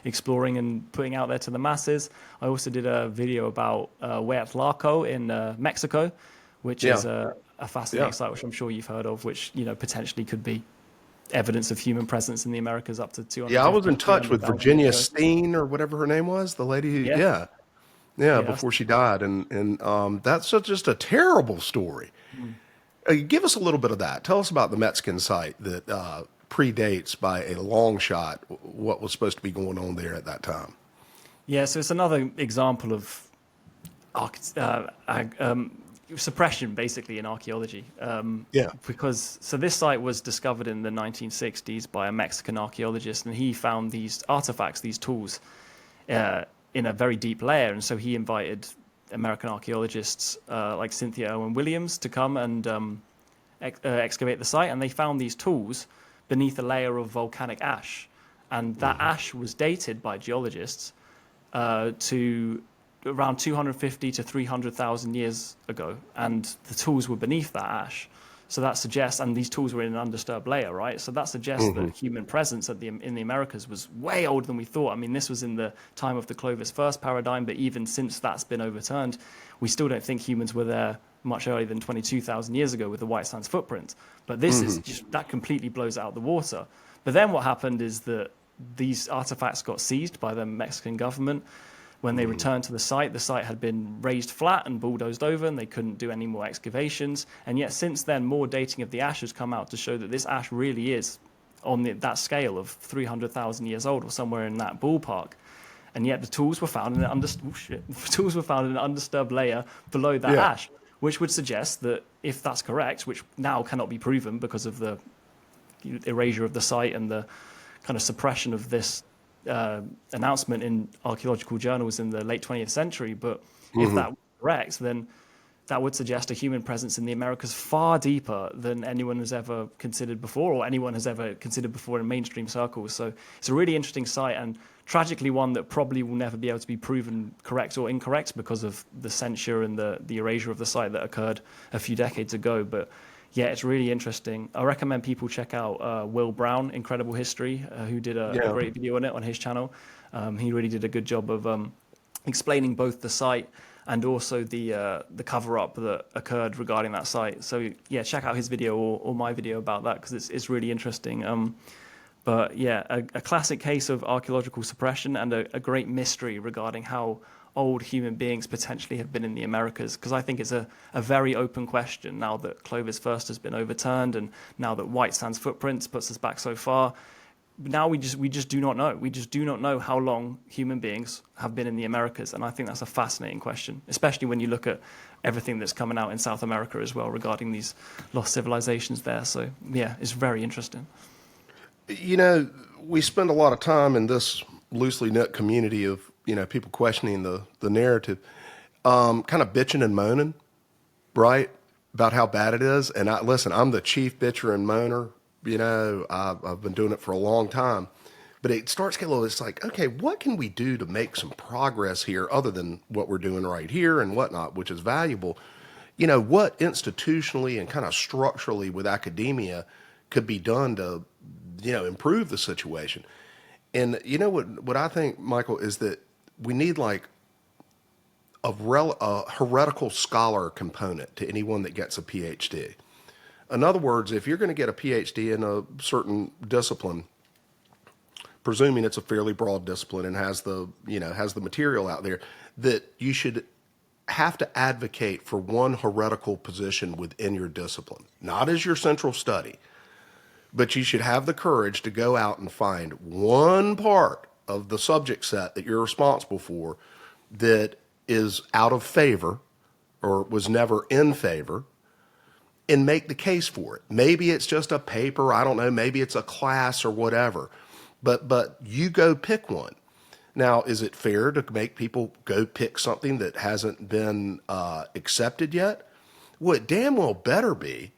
exploring and putting out there to the masses. I also did a video about Huatlaco in Mexico, which is a fascinating site, which I'm sure you've heard of, which potentially could be evidence of human presence in the Americas up to 200. Yeah, I was in touch with Virginia Steen, or whatever her name was, the lady who, before she died, and that's just a terrible story. Give us a little bit of that. Tell us about the Mexican site that predates by a long shot what was supposed to be going on there at that time. Yeah, so it's another example of suppression, basically, in archaeology. Because this site was discovered in the 1960s by a Mexican archaeologist, and he found these artifacts, these tools, in a very deep layer. And so he invited American archaeologists like Cynthia Owen Williams to come and excavate the site, and they found these tools beneath a layer of volcanic ash, and that ash was dated by geologists to around 250 to 300,000 years ago, and the tools were beneath that ash. So that suggests, and these tools were in an undisturbed layer, right? So that suggests that human presence in the Americas was way older than we thought. I mean, this was in the time of the Clovis first paradigm, but even since that's been overturned, we still don't think humans were there much earlier than 22,000 years ago with the White Sands footprint. But this is just, that completely blows it out the water. But then what happened is that these artifacts got seized by the Mexican government. When they returned to the site had been raised flat and bulldozed over, and they couldn't do any more excavations. And yet since then, more dating of the ash has come out to show that this ash really is on that scale of 300,000 years old, or somewhere in that ballpark. And yet the tools were found in an undisturbed layer below that ash, which would suggest that if that's correct, which now cannot be proven because of the erasure of the site and the kind of suppression of this announcement in archaeological journals in the late 20th century. But if that was correct, then that would suggest a human presence in the Americas far deeper than anyone has ever considered before, or anyone has ever considered before in mainstream circles. So it's a really interesting site, and tragically one that probably will never be able to be proven correct or incorrect because of the censure and the erasure of the site that occurred a few decades ago. But yeah, it's really interesting. I recommend people check out Will Brown, Incredible History, who did a great video on it on his channel. He really did a good job of explaining both the site and also the cover-up that occurred regarding that site. So yeah, check out his video or my video about that, because it's really interesting. But yeah, a classic case of archaeological suppression, and a great mystery regarding how old human beings potentially have been in the Americas? Because I think it's a very open question now that Clovis first has been overturned, and now that White Sands footprints puts us back so far. Now we just do not know. We just do not know how long human beings have been in the Americas, and I think that's a fascinating question, especially when you look at everything that's coming out in South America as well regarding these lost civilizations there. So yeah, it's very interesting. You know, we spend a lot of time in this loosely knit community of, you know, people questioning the narrative, kind of bitching and moaning, right, about how bad it is. And listen, I'm the chief bitcher and moaner. You know, I've been doing it for a long time. But it starts getting a little, it's like, okay, what can we do to make some progress here other than what we're doing right here and whatnot, which is valuable? You know, what institutionally and kind of structurally with academia could be done to, you know, improve the situation? And you know what I think, Michael, is that we need like a heretical scholar component to anyone that gets a PhD. In other words, if you're going to get a PhD in a certain discipline, presuming it's a fairly broad discipline and has the, you know, has the material out there, that you should have to advocate for one heretical position within your discipline, not as your central study, but you should have the courage to go out and find one part of the subject set that you're responsible for that is out of favor or was never in favor, and make the case for it. Maybe it's just a paper, I don't know, maybe it's a class or whatever, but you go pick one. Now, is it fair to make people go pick something that hasn't been accepted yet? Well, it damn well better be,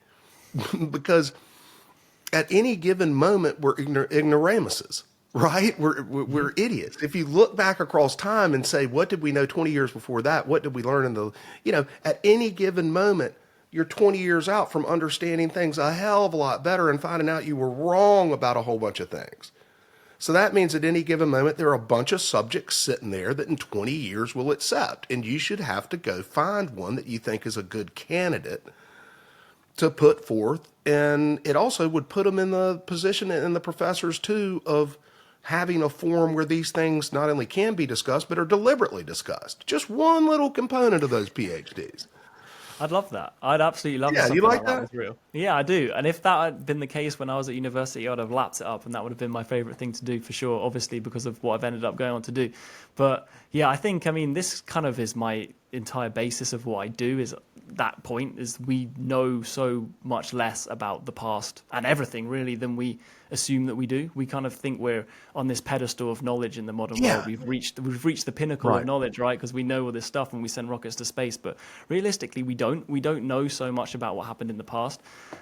because at any given moment, we're ignoramuses, right? We're idiots. If you look back across time and say, what did we know 20 years before that? What did we learn in the, you know, at any given moment, you're 20 years out from understanding things a hell of a lot better and finding out you were wrong about a whole bunch of things. So that means at any given moment, there are a bunch of subjects sitting there that in 20 years will accept. And you should have to go find one that you think is a good candidate to put forth. And it also would put them in the position, and the professors too, of having a forum where these things not only can be discussed, but are deliberately discussed. Just one little component of those PhDs. I'd love that. I'd absolutely love Yeah, something you like like that that? was real. Yeah, I do. And if that had been the case when I was at university, I'd have lapped it up, and that would have been my favorite thing to do for sure, obviously, because of what I've ended up going on to do. But yeah, I think, I mean, this kind of is my entire basis of what I do, is that point, is we know so much less about the past and everything really than we assume that we do. We kind of think we're on this pedestal of knowledge in the modern world. We've reached the pinnacle of knowledge, right? Because we know all this stuff and we send rockets to space. But realistically, we don't. We don't know so much about what happened in the past,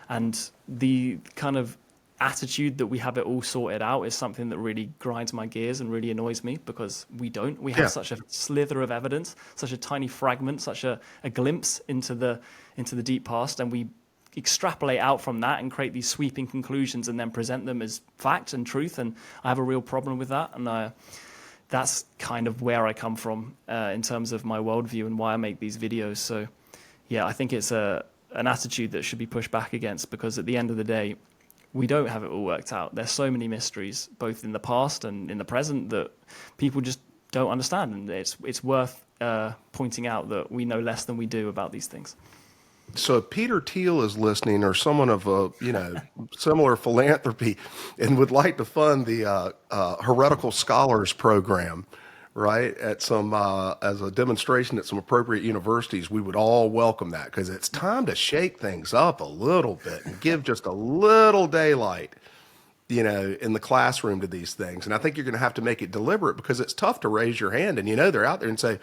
and the kind of attitude that we have it all sorted out is something that really grinds my gears and really annoys me, because we don't. We have such a slither of evidence, such a tiny fragment, such a glimpse into the deep past, and we extrapolate out from that and create these sweeping conclusions and then present them as fact and truth. And I have a real problem with that, and that's kind of where I come from in terms of my worldview and why I make these videos. So yeah, I think it's an attitude that should be pushed back against, because at the end of the day, we don't have it all worked out. There's so many mysteries, both in the past and in the present, that people just don't understand. And it's worth pointing out that we know less than we do about these things. So if Peter Thiel is listening, or someone of a, you know, similar philanthropy, and would like to fund the Heretical Scholars Program, right, at some as a demonstration at some appropriate universities, we would all welcome that, because it's time to shake things up a little bit and give just a little daylight, you know, in the classroom to these things. And I think you're going to have to make it deliberate, because it's tough to raise your hand and, you know, they're out there and say,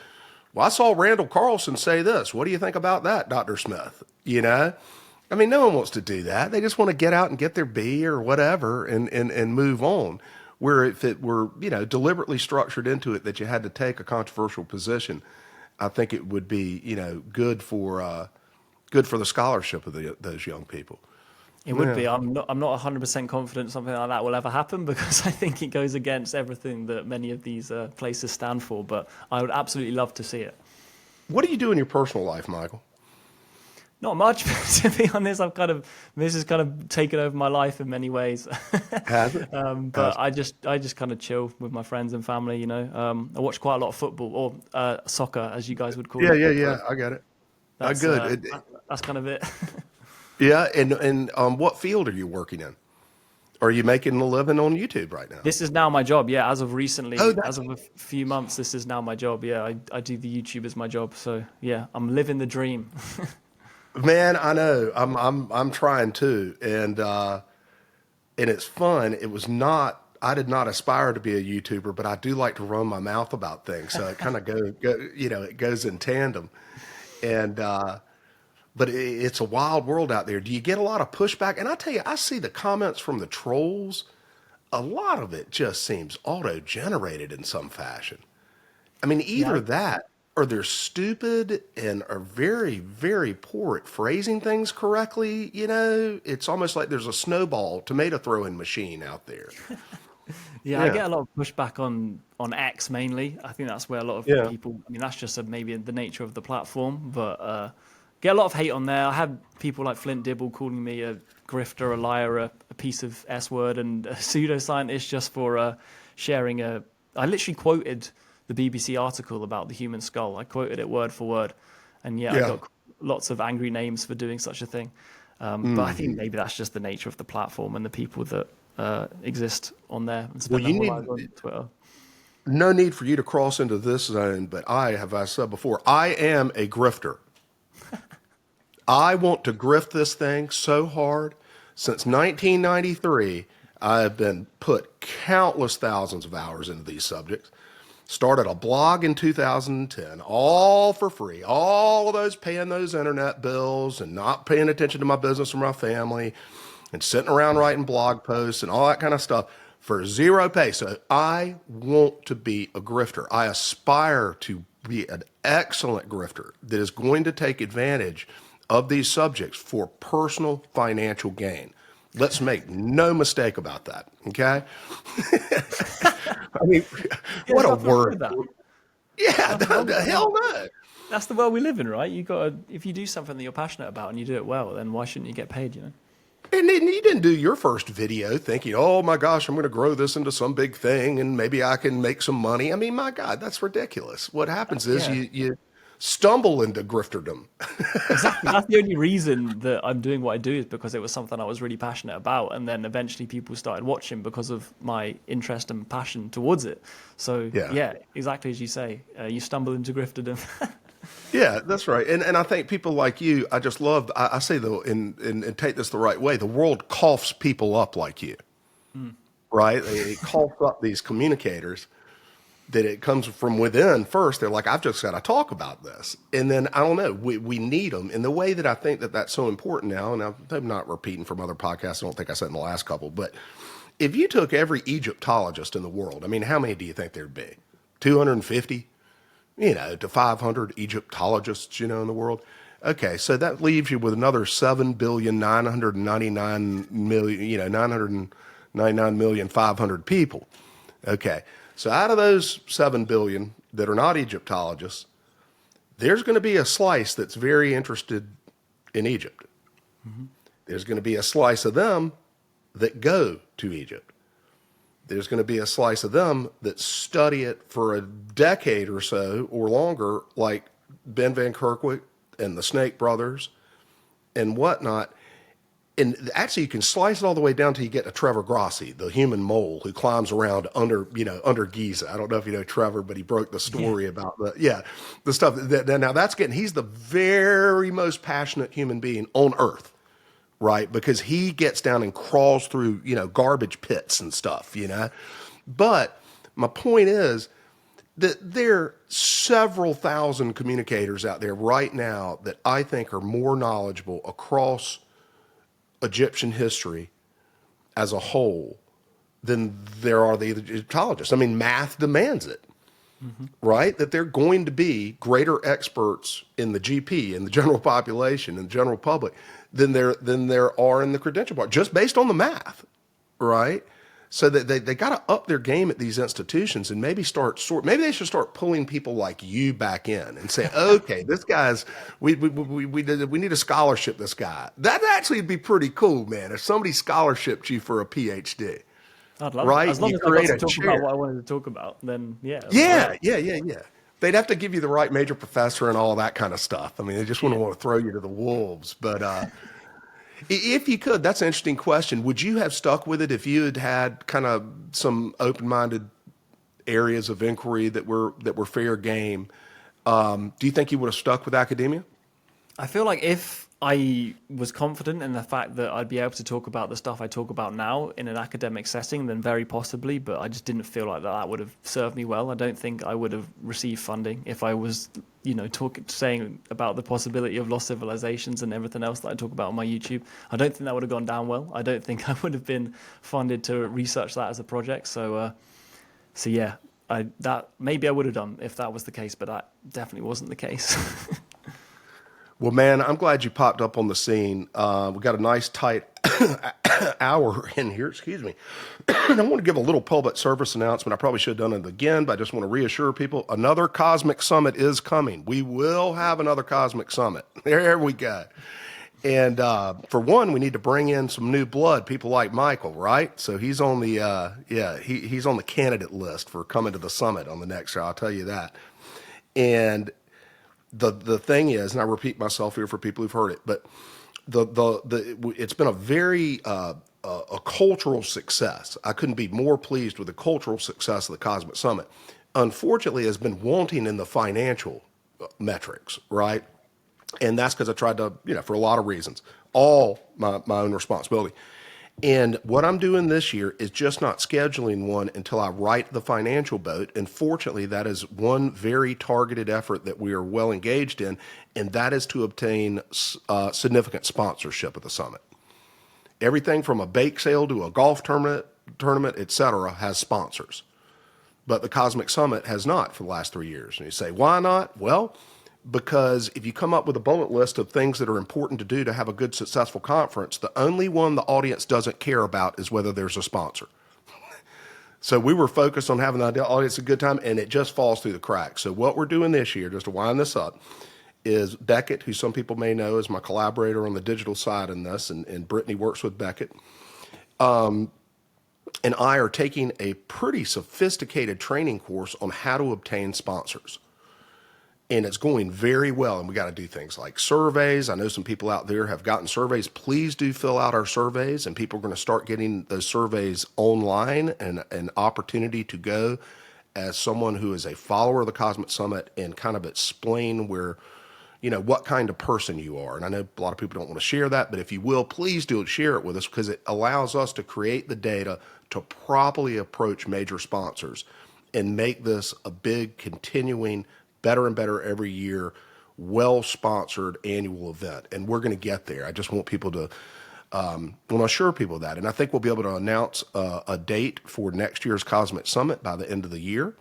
well, I saw Randall Carlson say this. What do you think about that, Dr. Smith? You know, I mean, no one wants to do that. They just want to get out and get their B or whatever and move on. Where if it were, you know, deliberately structured into it that you had to take a controversial position, I think it would be, you know, good for the scholarship of those young people. It would be. I'm not 100% confident something like that will ever happen, because I think it goes against everything that many of these places stand for. But I would absolutely love to see it. What do you do in your personal life, Michael? Not much, to be honest. This has kind of taken over my life in many ways. Has it? But I just kind of chill with my friends and family, you know. I watch quite a lot of football or soccer, as you guys would call Yeah, it. yeah, So yeah. I got it. that's Good. that's kind of it. Yeah, and what field are you working in? Are you making a living on YouTube right now? This is now my job. Yeah, as of Oh, recently, as of a few months, this is now my job. Yeah, I do the YouTube as my job. So yeah, I'm living the dream. man, I know. I'm trying to, and it's fun. It was not. I did not aspire to be a YouTuber, but I do like to run my mouth about things, so it kind of it goes in tandem. And but it's a wild world out there. Do you get a lot of pushback? And I tell you, I see the comments from the trolls. A lot of it just seems auto-generated in some fashion. I mean, Yeah, either that or they're stupid and are very, very poor at phrasing things correctly. It's almost like there's a snowball tomato throwing machine out there. yeah, I Yeah. get a lot of pushback on X mainly. I think that's where a lot of Yeah. people. I mean, that's just maybe the nature of the platform, but get a lot of hate on there. I had people like Flint Dibble calling me a grifter, a liar, a piece of S word, and a pseudoscientist just for sharing a. I literally quoted the BBC article about the human skull. I quoted it word for word, and yeah, I Yeah. got lots of angry names for doing such a thing. But I think maybe that's just the nature of the platform and the people that exist on there and Well, spend their you whole lives on need Twitter. no need for you to cross into this zone, but I said before, I am a grifter. I want to grift this thing so hard. Since 1993, I have been put countless thousands of hours into these subjects. Started a blog in 2010, all for free. All of those paying those internet bills and not paying attention to my business or my family and sitting around writing blog posts and all that kind of stuff for zero pay. So I want to be a grifter. I aspire to be an excellent grifter that is going to take advantage of these subjects for personal financial gain. Let's make no mistake about that. Okay. I mean, Yeah, what there's a nothing wrong word. with that. Yeah, Nothing wrong the with hell that. no. That's the world we live in, right? You got to, if you do something that you're passionate about and you do it well, then why shouldn't you get paid, you know? And then you didn't do your first video thinking, oh my gosh, I'm going to grow this into some big thing and maybe I can make some money. I mean, my God, that's ridiculous. What happens is Yeah, you stumble into grifterdom. exactly. That's the only reason that I'm doing what I do is because it was something I was really passionate about. And then eventually people started watching because of my interest and passion towards it. So Yeah. yeah, exactly as you say, you stumble into grifterdom. Yeah, that's right. And I think people like you, I just love, I say though, and take this the right way, the world coughs people up like you, right? It coughs up these communicators that it comes from within first. They're like, I've just got to talk about this. And then, I don't know, we need them. And the way that I think that that's so important now, and I'm not repeating from other podcasts, I don't think I said in the last couple, but if you took every Egyptologist in the world, I mean, how many do you think there'd be? 250? To 500 Egyptologists, in the world. Okay, so that leaves you with another 7,999,000,000, 999,500 people. Okay, so out of those 7 billion that are not Egyptologists, there's going to be a slice that's very interested in Egypt. There's going to be a slice of them that go to Egypt. There's going to be a slice of them that study it for a decade or so or longer, like Ben Van Kerkhoff and the Snake Brothers and whatnot. And actually, you can slice it all the way down till you get to Trevor Grossi, the human mole who climbs around under Giza. I don't know if you know Trevor, but he broke the Yeah. story about the stuff now he's the very most passionate human being on earth. Right, because he gets down and crawls through, garbage pits and stuff. But my point is that there are several thousand communicators out there right now that I think are more knowledgeable across Egyptian history as a whole than there are the Egyptologists. I mean, math demands it. Right? That they're going to be greater experts in the GP, in the general population, in the general public, than there are in the credential part, just based on the math, right? So that they got to up their game at these institutions and maybe maybe they should start pulling people like you back in and say, okay, this guy's we need a scholarship. This guy that actually would be pretty cool, man. If somebody scholarshiped you for a PhD, I'd love it. right? As long You as I got create to a talk about chair. what I wanted to talk about, then yeah, it'd be great. Yeah. They'd have to give you the right major professor and all that kind of stuff. I mean, they just wouldn't Yeah. want to throw you to the wolves. But if you could, that's an interesting question. Would you have stuck with it if you had had kind of some open-minded areas of inquiry that were fair game? Do you think you would have stuck with academia? I feel like if I was confident in the fact that I'd be able to talk about the stuff I talk about now in an academic setting, then very possibly, but I just didn't feel like that would have served me well. I don't think I would have received funding if I was, saying about the possibility of lost civilizations and everything else that I talk about on my YouTube. I don't think that would have gone down well. I don't think I would have been funded to research that as a project. So yeah, that maybe I would have done if that was the case, but that definitely wasn't the case. Well, man, I'm glad you popped up on the scene. We got a nice tight hour in here. Excuse me. I want to give a little public service announcement. I probably should have done it again, but I just want to reassure people another Cosmic Summit is coming. We will have another Cosmic Summit. There we go. And for one, we need to bring in some new blood, people like Michael, right? So he's on the he's on the candidate list for coming to the summit on the next show. I'll tell you that. And the thing is, and I repeat myself here for people who've heard it, but it's been a very a cultural success. I couldn't be more pleased with the cultural success of the Cosmic Summit. Unfortunately, it has been wanting in the financial metrics, right? And that's because I tried to, for a lot of reasons, all my own responsibility. And what I'm doing this year is just not scheduling one until I write the financial boat. And fortunately, that is one very targeted effort that we are well engaged in, and that is to obtain significant sponsorship at the summit. Everything from a bake sale to a golf tournament, et cetera, has sponsors. But the Cosmic Summit has not for the last 3 years. And you say, why not? Well, because if you come up with a bullet list of things that are important to do to have a good, successful conference, the only one the audience doesn't care about is whether there's a sponsor. So we were focused on having the audience a good time, and it just falls through the cracks. So what we're doing this year, just to wind this up, is Beckett, who some people may know is my collaborator on the digital side in this, and Brittany works with Beckett, and I are taking a pretty sophisticated training course on how to obtain sponsors. And it's going very well. And we got to do things like surveys. I know some people out there have gotten surveys. Please do fill out our surveys, and people are going to start getting those surveys online and an opportunity to go as someone who is a follower of the Cosmic Summit and kind of explain what kind of person you are. And I know a lot of people don't want to share that, but if you will, please do share it with us, because it allows us to create the data to properly approach major sponsors and make this a big, continuing, better and better every year, well-sponsored annual event. And we're going to get there. I just want people to, want to assure people of that. And I think we'll be able to announce a date for next year's Cosmic Summit by the end of the year,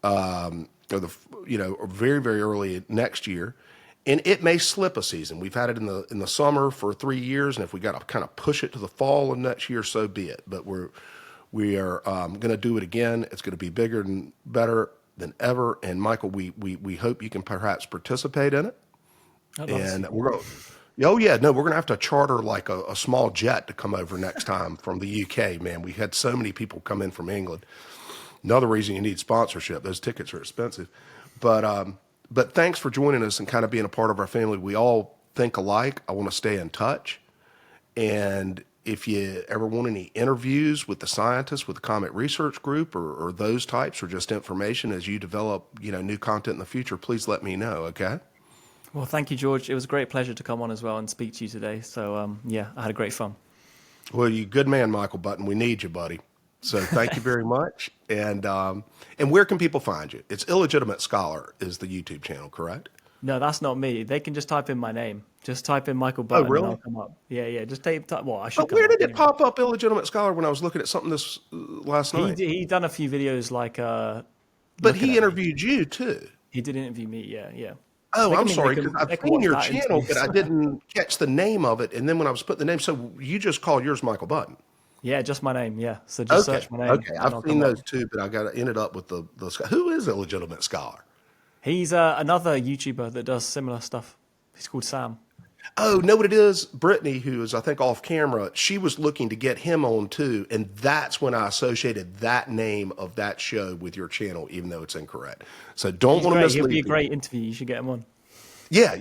or very, very early next year. And it may slip a season. We've had it in the summer for 3 years, and if we got to kind of push it to the fall of next year, so be it. But we are going to do it again. It's going to be bigger and better than ever. And Michael, we hope you can perhaps participate in it. And we're going we're going to have to charter like a small jet to come over next time from the UK, man. We had so many people come in from England. Another reason you need sponsorship. Those tickets are expensive. But thanks for joining us and kind of being a part of our family. We all think alike. I want to stay in touch. And if you ever want any interviews with the scientists, with the Comet Research Group, or those types, or just information as you develop, new content in the future, please let me know. Okay. Well, thank you, George. It was a great pleasure to come on as well and speak to you today. So, I had a great fun. Well, you good man, Michael Button. We need you, buddy. So thank you very much. And where can people find you? It's Illegitimate Scholar is the YouTube channel, correct? No, that's not me. They can just type in my name. Just type in Michael Button and I'll come up. Yeah. Just well, I should. But where did it pop up, Illegitimate Scholar, when I was looking at something this last night? He done a few videos like. But he interviewed you too. He did interview me. Yeah. Oh, I'm sorry, because I've seen your channel, but I didn't catch the name of it. And then when I was putting the name, so you just called yours Michael Button. Yeah, just my name. Yeah. So just Okay, search my name okay. and I've I'll seen come up. those too, but I got ended up with who is a legitimate scholar? He's another YouTuber that does similar stuff. He's called Sam. Oh, know what it is? Brittany, who is I think off camera, she was looking to get him on too, and that's when I associated that name of that show with your channel, even though it's incorrect. So don't He's want to great. He'll be mislead a people. great interview. You should get him on. Yeah.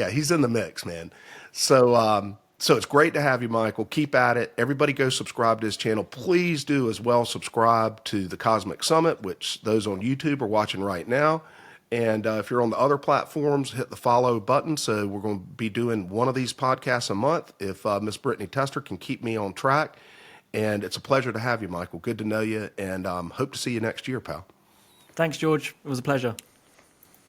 He's in the mix, man. So it's great to have you, Michael. Keep at it. Everybody go subscribe to his channel. Please do as well subscribe to the Cosmic Summit, which those on YouTube are watching right now. And if you're on the other platforms, hit the follow button. So we're going to be doing one of these podcasts a month if Miss Brittany Tester can keep me on track. And it's a pleasure to have you, Michael. Good to know you, and hope to see you next year, pal. Thanks, George. It was a pleasure.